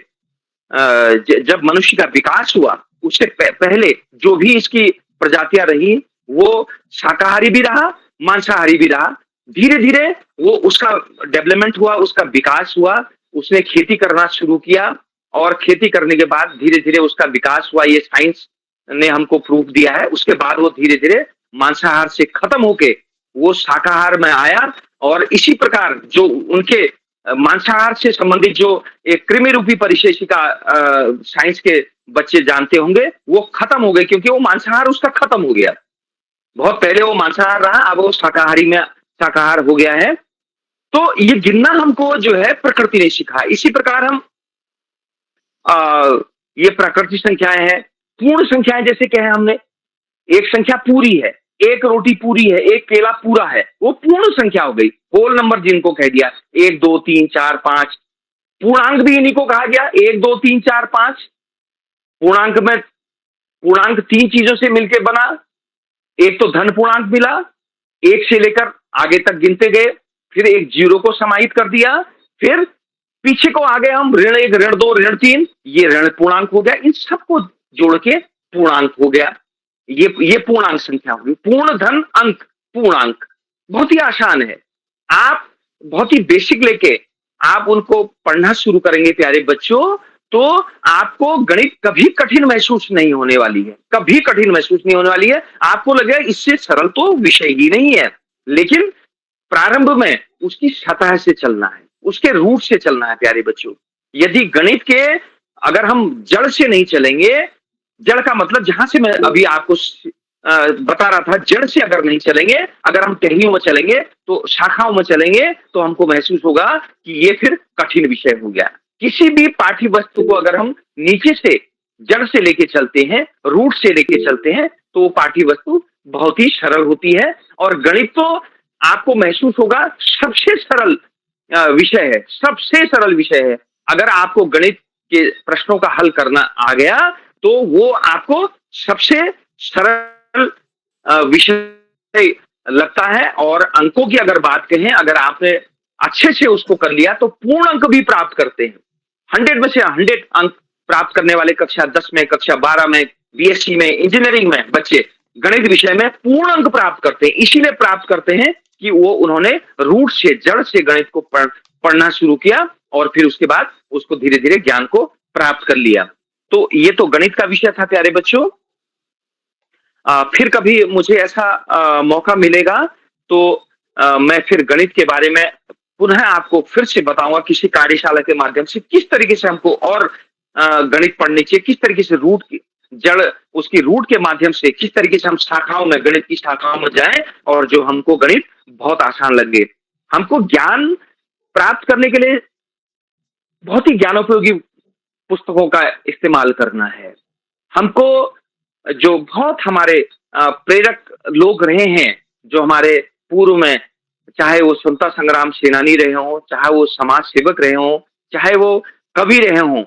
जब मनुष्य का विकास हुआ, उससे पहले जो भी इसकी प्रजातियां रही, वो शाकाहारी भी रहा, मांसाहारी भी रहा। धीरे धीरे वो उसका डेवलपमेंट हुआ, उसका विकास हुआ, उसने खेती करना शुरू किया, और खेती करने के बाद धीरे धीरे उसका विकास हुआ। ये साइंस ने हमको प्रूफ दिया है। उसके बाद वो धीरे धीरे मांसाहार से खत्म होके वो शाकाहार में आया, और इसी प्रकार जो उनके मांसाहार से संबंधित जो एक कृमि रूपी परिशेषिका साइंस के बच्चे जानते होंगे, वो खत्म हो गए, क्योंकि वो मांसाहार उसका खत्म हो गया। बहुत पहले वो मांसाहार रहा, अब वो शाकाहार हो गया है। तो ये गिनना हमको जो है प्रकृति ने सिखाया। इसी प्रकार हम ये प्राकृतिक संख्याएं हैं, पूर्ण संख्याएं जैसे कहे हमने, एक संख्या पूरी है, एक रोटी पूरी है, एक केला पूरा है, वो पूर्ण संख्या हो गई। होल नंबर जिनको कह दिया, 1 2 3 4 5। पूर्णांक भी इन्हीं को कहा गया, 1 2 3 4 5। पूर्णांक 3 चीजों से मिलकर बना। एक तो धन पूर्णांक मिला, 1 से लेकर आगे तक गिनते गए, फिर एक 0 को समाहित कर दिया, फिर पीछे को आ गए हम, ऋण 1 ऋण 2 ऋण 3, ये ऋण पूर्णांक हो गया। इन सबको जोड़ के पूर्णांक हो गया। ये पूर्णांक संख्या होगी। पूर्ण धन अंक पूर्णांक बहुत ही आसान है। आप बहुत ही बेसिक लेके आप उनको पढ़ना शुरू करेंगे प्यारे बच्चों, तो आपको गणित कभी कठिन महसूस नहीं होने वाली है, कभी कठिन महसूस नहीं होने वाली है। आपको लगेगा इससे सरल तो विषय ही नहीं है, लेकिन प्रारंभ में उसकी सतह से चलना है, उसके रूट से चलना है प्यारे बच्चों। यदि गणित के अगर हम जड़ से नहीं चलेंगे, जड़ का मतलब जहां से मैं अभी आपको बता रहा था, जड़ से अगर नहीं चलेंगे, अगर हम टहनियों में चलेंगे, तो शाखाओं में चलेंगे, तो हमको महसूस होगा कि ये फिर कठिन विषय हो गया। किसी भी पाठ्य वस्तु को अगर हम नीचे से जड़ से लेके चलते हैं, रूट से लेके चलते हैं, तो वो पाठ्य वस्तु बहुत ही सरल होती है। और गणित तो आपको महसूस होगा सबसे सरल विषय है, सबसे सरल विषय है। अगर आपको गणित के प्रश्नों का हल करना आ गया, तो वो आपको सबसे सरल विषय लगता है। और अंकों की अगर बात कहें, अगर आपने अच्छे से उसको कर लिया, तो पूर्ण अंक भी प्राप्त करते हैं। 100 में से 100 अंक प्राप्त करने वाले कक्षा 10 में, कक्षा 12 में, बीएससी में, इंजीनियरिंग में बच्चे गणित विषय में पूर्ण अंक प्राप्त करते हैं। इसीलिए प्राप्त करते हैं कि वो उन्होंने रूट से, जड़ से गणित को पढ़ना शुरू किया, और फिर उसके बाद उसको धीरे धीरे ज्ञान को प्राप्त कर लिया। तो ये तो गणित का विषय था प्यारे बच्चों। फिर कभी मुझे ऐसा मौका मिलेगा तो मैं फिर गणित के बारे में पुनः आपको फिर से बताऊंगा, किसी कार्यशाला के माध्यम से, किस तरीके से हमको और गणित पढ़नी चाहिए, किस तरीके से रूट की जड़, उसकी रूट के माध्यम से किस तरीके से हम शाखाओं में, गणित की शाखाओं में जाएं, और जो हमको गणित बहुत आसान लगे। हमको ज्ञान प्राप्त करने के लिए बहुत ही ज्ञानोपयोगी पुस्तकों का इस्तेमाल करना है। हमको जो बहुत हमारे प्रेरक लोग रहे हैं, जो हमारे पूर्व में, चाहे वो स्वतंत्रता संग्राम सेनानी रहे हों, चाहे वो समाज सेवक रहे हों, चाहे वो कवि रहे हों,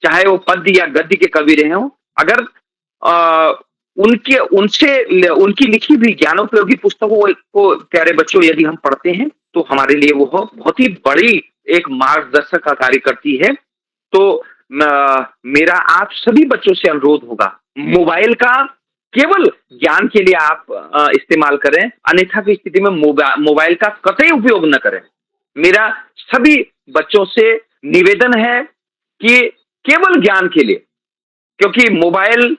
चाहे वो पद्य या गद्य के कवि रहे हों, अगर उनकी लिखी हुई ज्ञानोपयोगी पुस्तकों को प्यारे बच्चों यदि हम पढ़ते हैं, तो हमारे लिए वो बहुत ही बड़ी एक मार्गदर्शक का कार्य करती है। तो मेरा आप सभी बच्चों से अनुरोध होगा, मोबाइल का केवल ज्ञान के लिए आप इस्तेमाल करें, अन्यथा की स्थिति में मोबाइल का कतई उपयोग न करें। मेरा सभी बच्चों से निवेदन है कि केवल ज्ञान के लिए, क्योंकि मोबाइल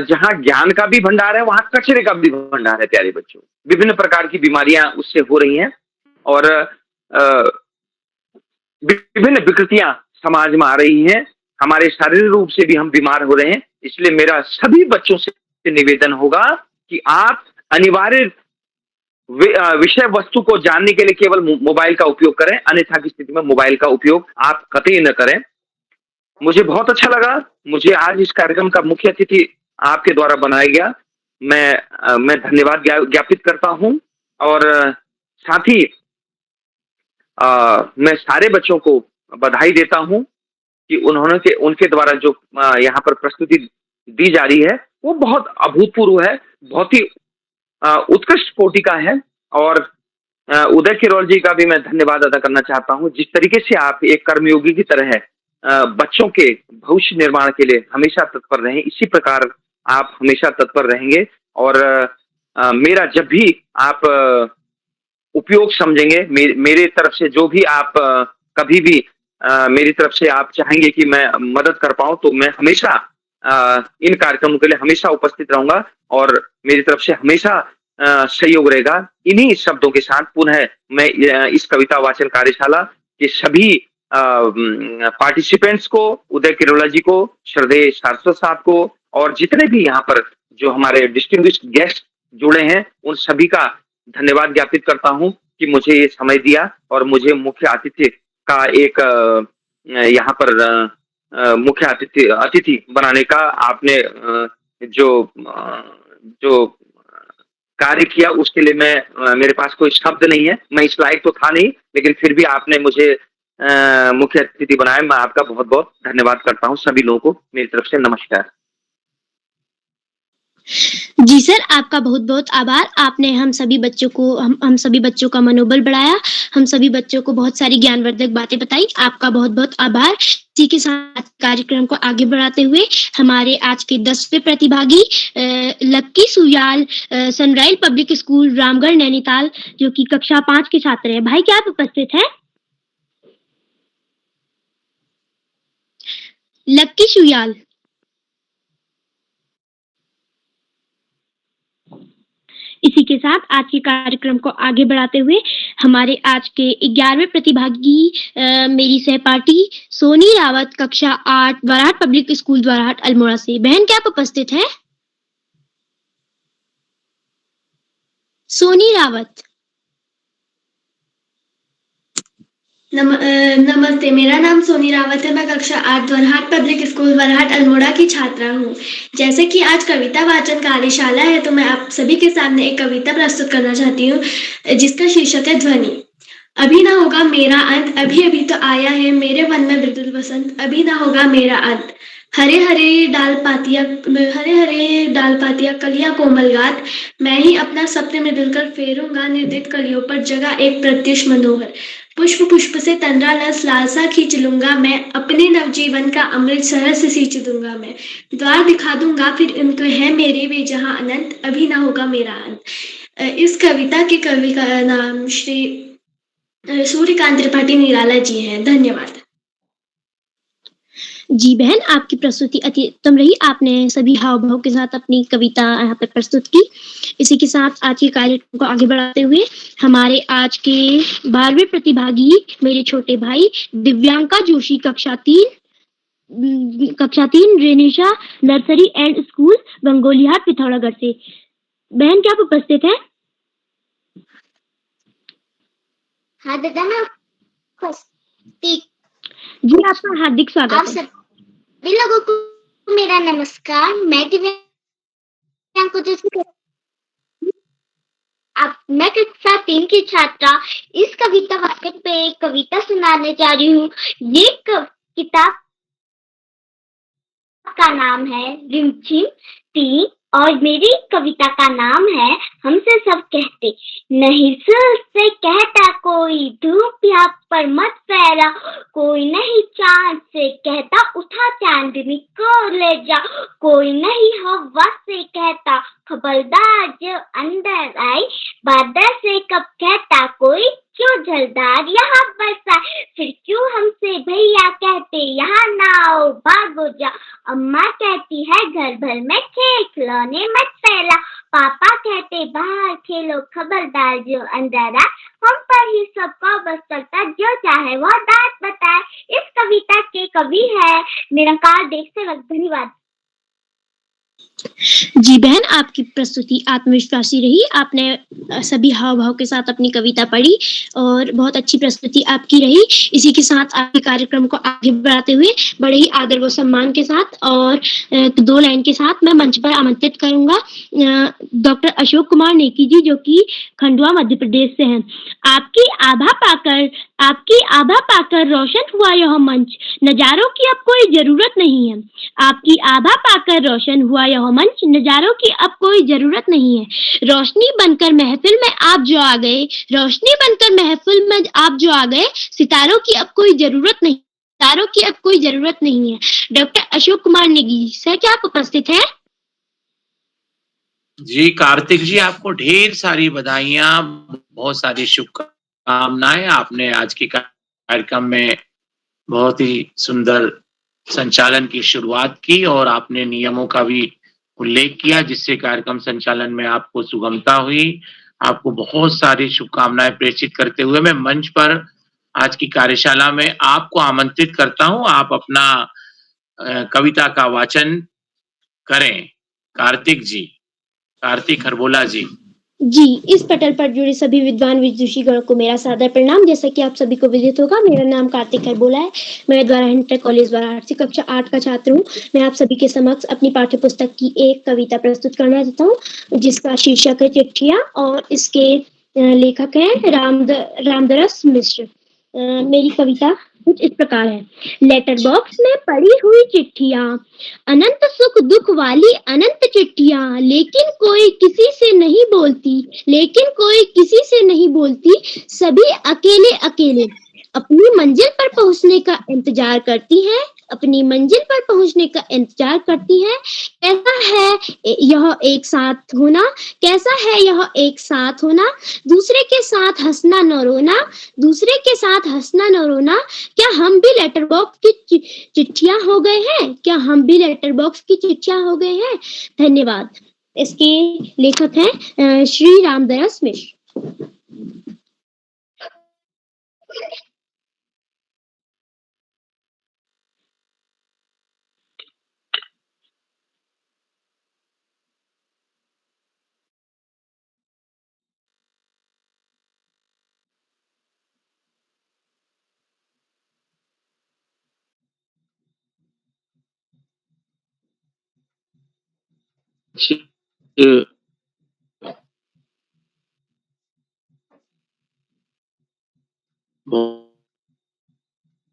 जहां ज्ञान का भी भंडार है वहां कचरे का भी भंडार है प्यारे बच्चों। विभिन्न प्रकार की बीमारियां उससे हो रही हैं और विभिन्न विकृतियां समाज में आ रही हैं। हमारे शारीरिक रूप से भी हम बीमार हो रहे हैं। इसलिए मेरा सभी बच्चों से निवेदन होगा कि आप अनिवार्य विषय वस्तु को जानने के लिए केवल मोबाइल का उपयोग करें, अन्यथा की स्थिति में मोबाइल का उपयोग आप कतई न करें। मुझे बहुत अच्छा लगा। मुझे आज इस कार्यक्रम का मुख्य अतिथि आपके द्वारा बनाया गया। मैं धन्यवाद ज्ञापित करता हूं और साथ ही मैं सारे बच्चों को बधाई देता हूं कि उनके द्वारा जो यहाँ पर प्रस्तुति दी जा रही है वो बहुत अभूतपूर्व है, बहुत ही उत्कृष्ट कोटि का है। और उदय किरोल जी का भी मैं धन्यवाद अदा करना चाहता हूं। जिस तरीके से आप एक कर्मयोगी की तरह बच्चों के भविष्य निर्माण के लिए हमेशा तत्पर रहें, इसी प्रकार आप हमेशा तत्पर रहेंगे। और मेरा जब भी आप उपयोग समझेंगे, मेरे तरफ से जो भी आप कभी भी मेरी तरफ से आप चाहेंगे कि मैं मदद कर पाऊं, तो मैं हमेशा इन कार्यक्रमों के लिए हमेशा उपस्थित रहूंगा और मेरी तरफ से हमेशा सहयोग रहेगा। इन्हीं शब्दों के साथ पुनः मैं इस कविता वाचन कार्यशाला के सभी पार्टिसिपेंट्स को, उदय किरोला जी को, श्रद्धेय सारस्वत साहब को और जितने भी यहाँ पर जो हमारे डिस्टिंग्विश्ड गेस्ट जुड़े हैं उन सभी का धन्यवाद ज्ञापित करता हूं कि मुझे ये समय दिया और मुझे मुख्य अतिथि का एक यहाँ पर मुख्य अतिथि बनाने का आपने जो कार्य किया उसके लिए मेरे पास कोई शब्द नहीं है। मैं इस लायक तो था नहीं, लेकिन फिर भी आपने मुझे मुख्य अतिथि बनाया। मैं आपका बहुत बहुत धन्यवाद करता हूँ। सभी लोगों को मेरी तरफ से नमस्कार। जी सर, आपका बहुत बहुत आभार। आपने हम सभी बच्चों का मनोबल बढ़ाया, हम सभी बच्चों को बहुत सारी ज्ञानवर्धक बातें बताई। आपका बहुत बहुत आभार। इसी के साथ कार्यक्रम को आगे बढ़ाते हुए हमारे आज के 10वें प्रतिभागी Lucky Suyal, sunrise public school Ramgarh Nainital, जो कि कक्षा 5 के छात्र हैं। भाई क्या आप उपस्थित हैं? लक्की सुयाल। इसी के साथ आज के कार्यक्रम को आगे बढ़ाते हुए हमारे आज के 11वें प्रतिभागी मेरी सहपाठी सोनी रावत, कक्षा 8 वराहट पब्लिक स्कूल द्वाराहाट अल्मोड़ा से। बहन क्या आप उपस्थित हैं? सोनी रावत। नमस्ते, मेरा नाम सोनी रावत है। मैं कक्षा 8 वराहट पब्लिक स्कूल वराहट अल्मोड़ा की छात्रा हूँ। जैसे कि आज कविता वाचन कार्यशाला है, तो मैं आप सभी के सामने एक कविता प्रस्तुत करना चाहती हूँ जिसका शीर्षक है ध्वनि। अभी ना होगा मेरा अंत, अभी अभी तो आया है मेरे मन में मृदुल बसंत, अभी ना होगा मेरा अंत। हरे हरे डाल पातिया कलियां कोमल गात, मैं ही अपना सपने में दिलकर फेरूंगा निर्दित कलियों पर जगह एक प्रत्युष मनोहर। पुष्प पुष्प से तंद्रा रस लालसा खींच लूंगा मैं, अपने नवजीवन का अमृत सरस सींच दूंगा मैं। द्वार दिखा दूंगा फिर इनको है मेरे वे जहां अनंत, अभी ना होगा मेरा अंत। इस कविता के कवि का नाम श्री सूर्यकांत त्रिपाठी निराला जी हैं। धन्यवाद। जी बहन, आपकी प्रस्तुति अति उत्तम रही। आपने सभी हाव भाव के साथ अपनी कविता यहाँ पर प्रस्तुत की। इसी के साथ आज के कार्यक्रम को आगे बढ़ाते हुए हमारे आज के 12वें प्रतिभागी मेरे छोटे भाई दिव्यांका जोशी, कक्षा 3 रेनिशा nursery and school Gangolihat Pithoragarh से। बहन क्या आप उपस्थित हैं? हाँ दादा, मैं उपस्थित। जी, आपका हार्दिक स्वागत है। सभी लोगों को मेरा नमस्कार। मैं दिव्यांका जोशी, मैं कक्षा 3 की छात्रा इस कविता वाचन पे एक कविता सुनाने जा रही हूँ। ये किताब का नाम है रिमझिम 3 और मेरी कविता का नाम है हमसे सब कहते। नहीं सूरज से कहता कोई धूप यहाँ पर मत फैला, कोई नहीं चांद से कहता उठा चांदनी को ले जा, कोई नहीं हवा से कहता खबरदार जो अंदर आई, बादल से कब कहता कोई क्यों जलदार यहाँ बरसा, फिर क्यों हमसे भैया कहते यहाँ ना आओ भागो जा, अम्मा कहती है घर भर में खेल खिलौने मत फैला, पापा कहते बाहर खेलो खबरदार जो अंदर आ, हम पर ही सबको बस चलता जो चाहे वो दांत बताए। इस कविता के कवि है निरंकार देव सेवक। धन्यवाद। जी बहन, आपकी प्रस्तुति आत्मविश्वासी रही। आपने सभी हाव भाव के साथ अपनी कविता पढ़ी और बहुत अच्छी प्रस्तुति आपकी रही। इसी के साथ आपके कार्यक्रम को आगे बढ़ाते हुए बड़े ही आदर व सम्मान के साथ और 2 लाइन के साथ मैं मंच पर आमंत्रित करूंगा डॉक्टर अशोक कुमार नेकी जी, जो कि खंडवा मध्य प्रदेश से हैं। आपकी आभा पाकर रोशन हुआ यह मंच, नजारों की अब कोई जरूरत नहीं है। आपकी आभा पाकर रोशन हुआ यह मंच, नजारों की अब कोई जरूरत नहीं है। रोशनी बनकर महफिल में आप जो आ गए, रोशनी बनकर महफिल में आप जो आ गए, सितारों की अब कोई जरूरत नहीं, सितारों की अब कोई जरूरत नहीं है। डॉक्टर अशोक कुमार नेगी सर, क्या आप उपस्थित हैं? जी कार्तिक जी, आपको ढेर सारी बधाइयां, बहुत सारी शुभकामनाएं। आपने आज के कार्यक्रम में बहुत ही सुंदर संचालन की शुरुआत की और आपने नियमों का भी उल्लेख किया, जिससे कार्यक्रम संचालन में आपको सुगमता हुई। आपको बहुत सारी शुभकामनाएं प्रेषित करते हुए मैं मंच पर आज की कार्यशाला में आपको आमंत्रित करता हूं, आप अपना कविता का वाचन करें। कार्तिक खरबोला जी। जी, इस पटल पर जुड़े सभी विद्वान विदुषीगण को मेरा सादर प्रणाम। जैसा कि आप सभी को विदित होगा, मेरा नाम कार्तिक खरबोला है। मैं द्वारा इंटर कॉलेज द्वारा कक्षा 8 का छात्र हूँ। मैं आप सभी के समक्ष अपनी पाठ्य पुस्तक की एक कविता प्रस्तुत करना चाहता हूँ, जिसका शीर्षक है चिट्ठियां और इसके लेखक हैं रामदरस मिश्र। मेरी कविता कुछ इस प्रकार है। लेटर बॉक्स में पड़ी हुई चिट्ठियां, अनंत सुख दुख वाली अनंत चिट्ठियां, लेकिन कोई किसी से नहीं बोलती, लेकिन कोई किसी से नहीं बोलती, सभी अकेले अकेले अपनी मंजिल पर पहुंचने का इंतजार करती हैं, अपनी मंजिल पर पहुंचने का इंतजार करती हैं। कैसा है यह एक साथ होना, कैसा है यह एक साथ होना, दूसरे के साथ हंसना न रोना, दूसरे के साथ हंसना न रोना। क्या हम भी लेटर बॉक्स की चिट्ठियां हो गए हैं? क्या हम भी लेटर बॉक्स की चिट्ठियां हो गए हैं? धन्यवाद। इसके लेखक हैं श्री रामदरस मिश्र।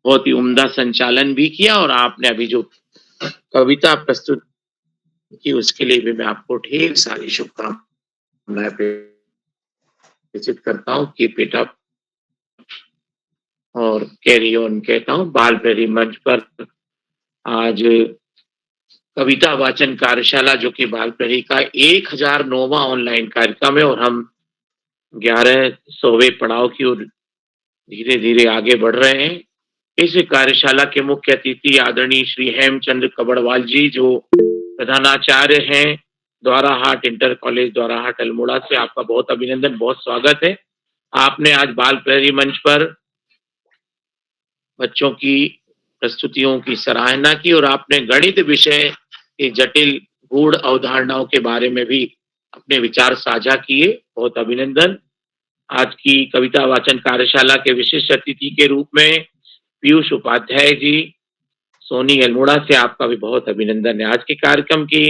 बहुत ही उम्दा संचालन भी किया और आपने अभी जो कविता प्रस्तुत की उसके लिए भी मैं आपको ढेर सारी शुभकामनाएं प्रेषित करता हूँ। कीप इट अप और कैरी ऑन कहता हूँ। बाल प्रेरी मंच पर आज कविता वाचन कार्यशाला, जो कि बाल प्रेरी का 1009वां ऑनलाइन कार्यक्रम है और हम 1100वें पड़ाव की ओर धीरे धीरे आगे बढ़ रहे हैं। इस कार्यशाला के मुख्य अतिथि आदरणीय श्री हेमचंद्र कबड़वाल जी, जो प्रधानाचार्य हैं द्वाराहाट इंटर कॉलेज द्वाराहाट अल्मोड़ा से। आपका बहुत अभिनंदन, बहुत स्वागत है। आपने आज बाल प्रेरी मंच पर बच्चों की प्रस्तुतियों की सराहना की और आपने गणित विषय की जटिल गूढ़ अवधारणाओं के बारे में भी अपने विचार साझा किए। बहुत अभिनंदन। आज की कविता वाचन कार्यशाला के विशिष्ट अतिथि के रूप में पीयूष उपाध्याय जी, सोनी अल्मोड़ा से, आपका भी बहुत अभिनंदन है। आज के कार्यक्रम की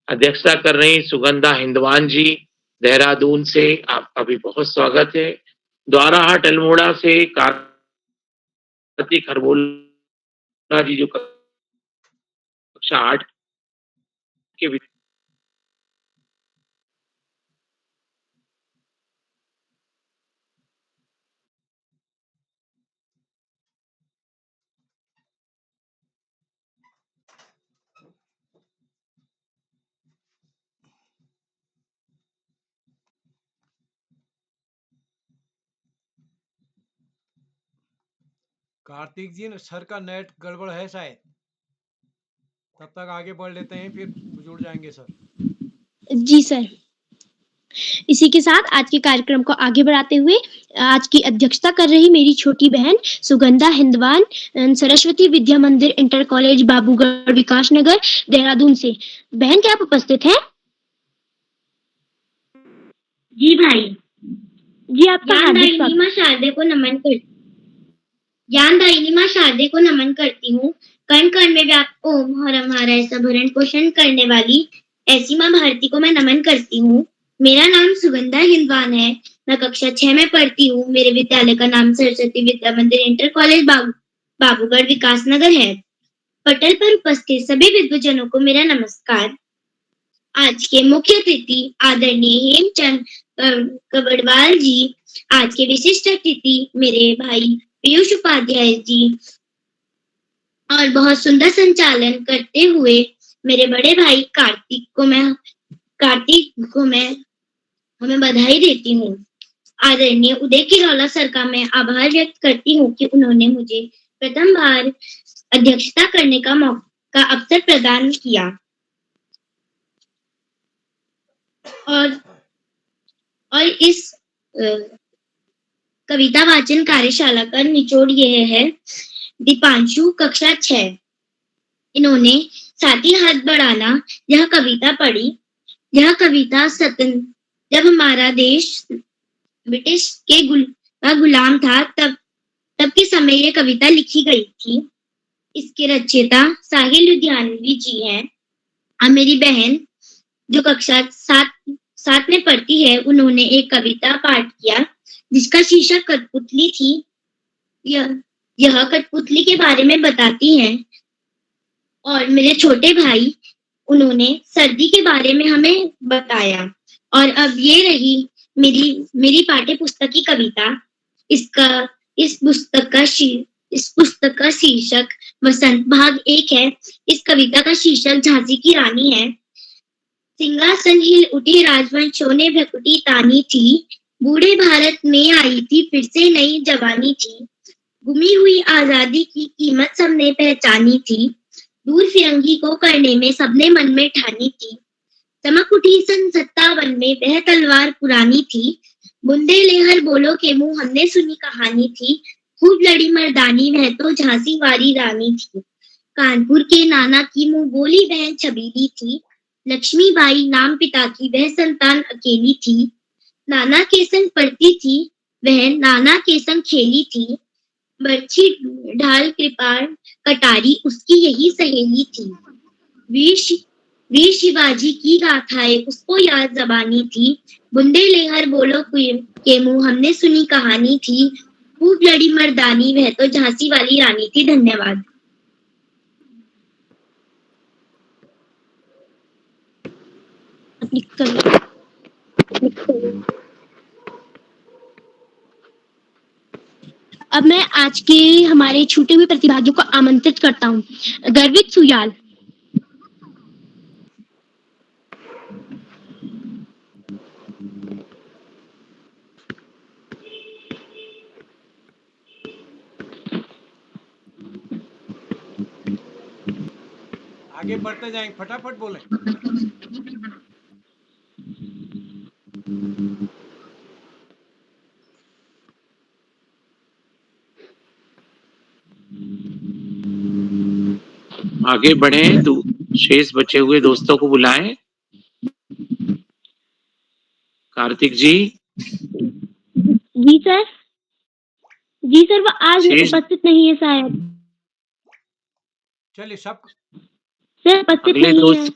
अध्यक्षता कर रही सुगंधा हिंदवान जी, देहरादून से, आपका भी बहुत स्वागत है। द्वाराहाट अल्मोड़ा से कार्तिक खरबोला जी, जो कक्षा 8 के कार्तिक जी, सर का नेट गड़बड़ है शायद। तब तक आगे बढ़ लेते हैं, फिर जुड़ जाएंगे सर। जी सर। इसी के साथ आज के कार्यक्रम को आगे बढ़ाते हुए आज की अध्यक्षता कर रही मेरी छोटी बहन सुगंधा हिंदवान, सरस्वती विद्या मंदिर इंटर कॉलेज बाबूगढ़ विकास नगर देहरादून से। बहन, क्या आप उपस्थित हैं? जी भाई। जी, आपका हार्दिक ज्ञानदायिनी माँ शारदे को नमन कर ज्ञानदायिनी माँ शारदे को नमन करती हूँ। कण कण में व्याप्त ओम हर हमारा ऐसा भरण पोषण करने वाली ऐसी माँ भारती को मैं नमन करती हूँ। मेरा नाम सुगंधा हिंदवान है। मैं कक्षा 6 में पढ़ती हूँ। मेरे विद्यालय का नाम सरस्वती विद्या मंदिर इंटर कॉलेज बाबूगढ़ विकास नगर है। पटल पर उपस्थित सभी विद्वजनों को मेरा नमस्कार। आज के मुख्य अतिथि आदरणीय हेमचंद कबड़वाल जी, आज के विशिष्ट अतिथि मेरे भाई पीयूष उपाध्याय जी, और बहुत सुंदर संचालन करते हुए मेरे बड़े भाई कार्तिक को मैं बधाई देती हूँ। आदरणीय उदय किरौला सर का मैं आभार व्यक्त करती हूँ कि उन्होंने मुझे प्रथम बार अध्यक्षता करने का अवसर प्रदान किया। और इस कविता वाचन कार्यशाला का निचोड़ यह है। दीपांशु कक्षा 6, इन्होंने साथी हाथ बढ़ाना यह कविता पढ़ी। यह कविता जब हमारा देश ब्रिटिश के गुलाम था तब के समय ये कविता लिखी गई थी। इसके रचयिता साहिल लुधियानवी जी हैं। और मेरी बहन जो कक्षा 7 में पढ़ती है, उन्होंने एक कविता पाठ किया जिसका शीर्षक कठपुतली थी। यह कठपुतली के बारे में बताती है। और मेरे छोटे भाई, उन्होंने सर्दी के बारे में हमें बताया। और अब ये रही मेरी पाठ्य पुस्तक की कविता। इस पुस्तक का शीर्षक वसंत भाग 1 है। इस कविता का शीर्षक झांसी की रानी है। सिंहासन हिल उठे राजवंशों ने भ्रकुटी तानी थी। बूढ़े भारत में आई थी फिर से नई जवानी थी। गुमी हुई आजादी की कीमत सबने पहचानी थी। दूर फिरंगी को करने में सबने मन में ठानी थी। चमक उठी सन 57 में वह तलवार पुरानी थी। बुंदे लेहर बोलो के मुंह हमने सुनी कहानी थी। खूब लड़ी मर्दानी वह तो झांसी वाली रानी थी। कानपुर के नाना की मुंह बोली बहन छबीली थी। लक्ष्मीबाई नाम पिता की वह संतान अकेली थी। नाना के संग पढ़ती थी वह, नाना के संग खेली थी। बर्छी ढाल कृपाण कटारी उसकी यही सहेली थी। वीर शिवाजी की गाथाएं उसको याद जबानी थी। बुंदे लेहर बोलो के मुंह हमने सुनी कहानी थी। खूब लड़ी मर्दानी वह तो झांसी वाली रानी थी। धन्यवाद। अब मैं आज के हमारे छूटे हुए प्रतिभागियों को आमंत्रित करता हूँ। गर्वित सुयाल। आगे बढ़ते जाएंगे, फटाफट बोलें। आगे बढ़े, शेष बचे हुए दोस्तों को बुलाएं। कार्तिक जी। जी सर। जी सर, वो आज उपस्थित नहीं है शायद। चलिए सब सर उपस्थित नहीं है।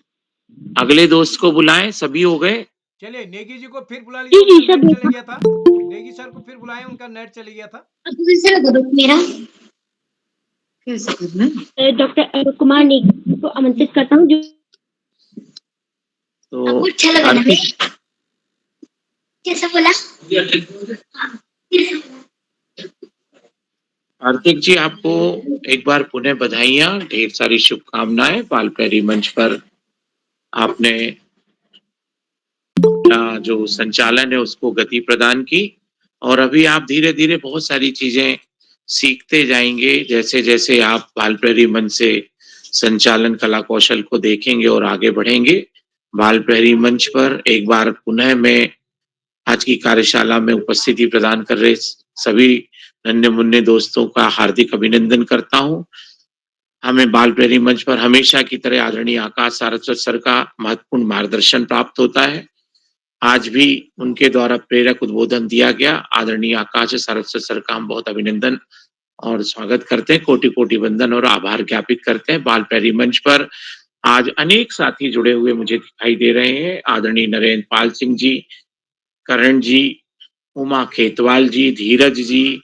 अगले दोस्त को बुलाएं। सभी हो गए? चलिए नेगी जी को फिर बुला लीजिए। नेट चले गया था। नेगी सर को फिर बुलाएं, उनका नेट चले गया था। मेरा डॉक्टर अरुण कुमार नेगी को आमंत्रित करता हूँ। तो अच्छा लगा ना? कैसा बोला? कार्तिक जी, आपको एक बार पुनः बधाइयां, ढेर सारी शुभकामनाएं। बाल प्रेरी मंच पर आपने जो संचालन है उसको गति प्रदान की, और अभी आप धीरे धीरे बहुत सारी चीजें सीखते जाएंगे जैसे जैसे आप बाल प्रहरी मंच से संचालन कला कौशल को देखेंगे और आगे बढ़ेंगे। बाल प्रहरी मंच पर एक बार पुनः मैं आज की कार्यशाला में उपस्थिति प्रदान कर रहे सभी नन्हे मुन्ने दोस्तों का हार्दिक अभिनंदन करता हूं। हमें बाल प्रहरी मंच पर हमेशा की तरह आदरणीय आकाश सारस्वत सर का महत्वपूर्ण मार्गदर्शन प्राप्त होता है। आज भी उनके द्वारा प्रेरक उद्बोधन दिया गया। आदरणीय आकाश सारस्वत सर का हम बहुत अभिनंदन और स्वागत करते हैं, कोटि-कोटि वंदन और आभार ज्ञापित करते हैं। बाल प्रहरी मंच पर आज अनेक साथी जुड़े हुए मुझे दिखाई दे रहे हैं। आदरणीय नरेंद्र पाल सिंह जी, करण जी, उमा खेतवाल जी, धीरज जी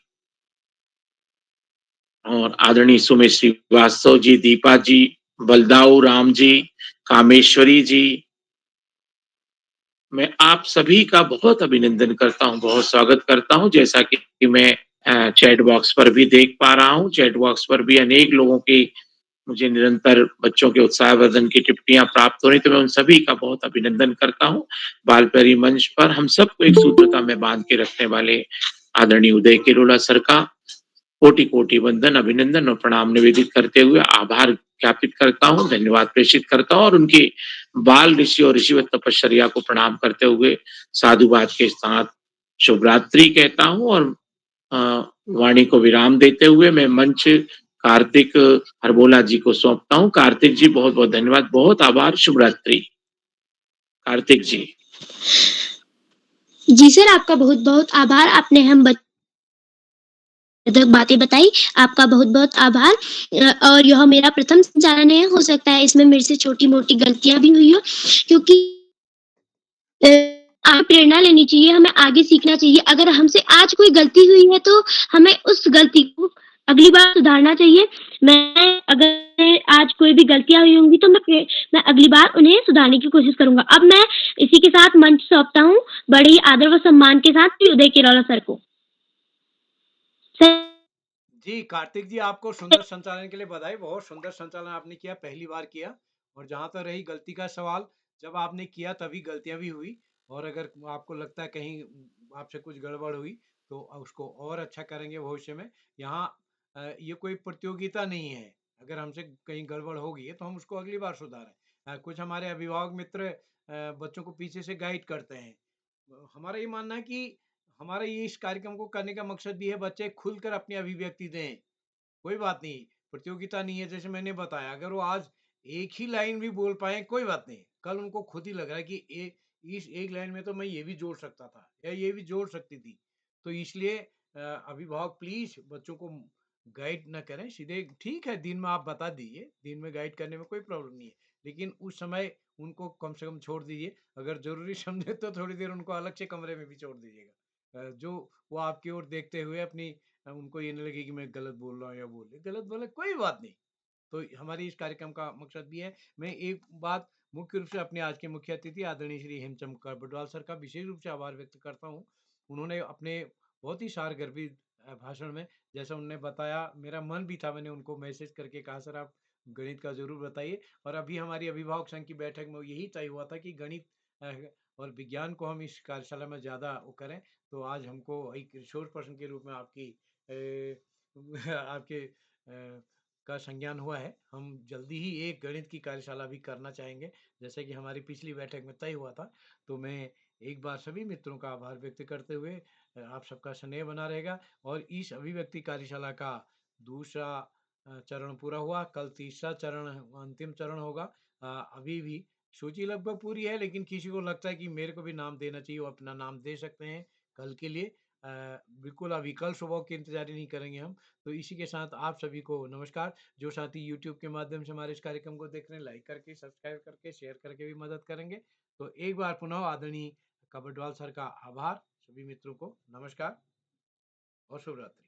और आदरणीय सुमेश श्रीवास्तव जी, दीपा जी, बलदाऊ राम जी, कामेश्वरी जी, मैं आप सभी का बहुत अभिनंदन करता हूं, बहुत स्वागत करता हूं। जैसा कि मैं चैट बॉक्स पर भी देख पा रहा हूं, चैट बॉक्स पर भी अनेक लोगों की मुझे निरंतर बच्चों के उत्साहवर्धन की टिप्पणियां प्राप्त हो रही, तो मैं उन सभी का बहुत अभिनंदन करता हूं। बाल प्रहरी मंच पर हम सबको एक सूत्रता में बांध के रखने वाले आदरणीय उदय किरोला सर का कोटि-कोटि वंदन, अभिनंदन और प्रणाम निवेदित करते हुए आभार ज्ञापित करता हूं, धन्यवाद प्रेषित करता हूं और उनके बाल ऋषि और ऋषिवत तपश्चर्या को प्रणाम करते हुए साधुवाद के साथ शुभ रात्रि कहता हूं और वाणी को विराम देते हुए मैं मंच कार्तिक हरबोला जी को सौंपता हूं। कार्तिक जी बहुत-बहुत धन्यवाद, बहुत आभार, शुभ रात्रि। कार्तिक जी। जी सर, आपका बहुत-बहुत आभार। आपने हम बातें बताई, आपका बहुत-बहुत आभार। और यह मेरा प्रथम संचालन है, हो सकता है इसमें मेरे से छोटी-मोटी गलतियाँ भी हुई हो, क्योंकि हमें प्रेरणा लेनी चाहिए, हमें आगे सीखना चाहिए। अगर हमसे आज कोई गलती हुई है तो हमें उस गलती को अगली बार सुधारना चाहिए। मैं अगर आज कोई भी गलतियाँ हुई होंगी तो मैं अगली बार उन्हें सुधारने की कोशिश करूँगा। अब मैं इसी के साथ मंच सौंपता हूँ बड़े ही आदर व सम्मान के साथ उदय किरोला सर को। जी, कार्तिक जी आपको सुंदर संचालन के लिए बधाई। बहुत सुंदर संचालन आपने किया, पहली बार किया। और जहाँ तक रही गलती का सवाल, जब आपने किया तभी गलतियाँ भी हुई और अगर आपको लगता है कहीं आपसे कुछ गड़बड़ हुई, तो उसको और अच्छा करेंगे भविष्य में। यहाँ ये कोई प्रतियोगिता नहीं है। अगर हमसे कहीं गड़बड़ हो गई है, तो हम उसको अगली बार सुधारें। कुछ हमारे अभिभावक मित्र बच्चों को पीछे से गाइड करते हैं। हमारा ये मानना है कि हमारा ये इस कार्यक्रम को करने का मकसद भी है बच्चे खुलकर अपनी अभिव्यक्ति दें। कोई बात नहीं, प्रतियोगिता नहीं है जैसे मैंने बताया, अगर वो आज एक ही लाइन भी बोल पाए कोई बात नहीं, कल उनको खुद ही लग रहा है कि इस एक लाइन में तो मैं ये भी जोड़ सकता था या ये भी जोड़ सकती थी। तो इसलिए अभिभावक प्लीज बच्चों को गाइड ना करें, सीधे ठीक है दिन में आप बता दीजिए, दिन में गाइड करने में कोई प्रॉब्लम नहीं है, लेकिन उस समय उनको कम से कम छोड़ दीजिए। अगर जरूरी समझे तो थोड़ी देर उनको अलग से कमरे में भी छोड़ दीजिएगा, जो वो आपकी ओर देखते हुए अपनी उनको ये नहीं लगे कि मैं गलत बोल रहा हूँ या गलत बोले कोई बात नहीं। तो हमारी इस कार्यक्रम का मकसद भी है। मैं एक बात मुख्य रूप से अपने आज के मुख्य अतिथि आदरणीय श्री हेमचंद बटवाल सर का विशेष रूप से आभार व्यक्त करता हूँ। उन्होंने अपने बहुत ही सारगर्भी भाषण में, जैसा उन्होंने बताया, मेरा मन भी था, मैंने उनको मैसेज करके कहा सर आप गणित का जरूर बताइए। और अभी हमारी अभिभावक संघ की बैठक में यही तय हुआ था कि गणित और विज्ञान को हम इस कार्यशाला में ज़्यादा वो करें। तो आज हमको एक रिसोर्स पर्सन के रूप में आपकी आपके का संज्ञान हुआ है। हम जल्दी ही एक गणित की कार्यशाला भी करना चाहेंगे, जैसे कि हमारी पिछली बैठक में तय हुआ था। तो मैं एक बार सभी मित्रों का आभार व्यक्त करते हुए आप सबका स्नेह बना रहेगा। और इस अभिव्यक्ति कार्यशाला का दूसरा चरण पूरा हुआ, कल तीसरा चरण अंतिम चरण होगा। अभी भी सूची लगभग पूरी है, लेकिन किसी को लगता है कि मेरे को भी नाम देना चाहिए, वो अपना नाम दे सकते हैं कल के लिए। बिल्कुल अभी कल सुबह की इंतजारी नहीं करेंगे हम। तो इसी के साथ आप सभी को नमस्कार। जो साथी यूट्यूब के माध्यम से हमारे इस कार्यक्रम को देख रहे हैं, लाइक करके, सब्सक्राइब करके, शेयर करके भी मदद करेंगे। तो एक बार पुनः आदरणीय कबटवाल सर का आभार। सभी मित्रों को नमस्कार और शुभ रात्रि।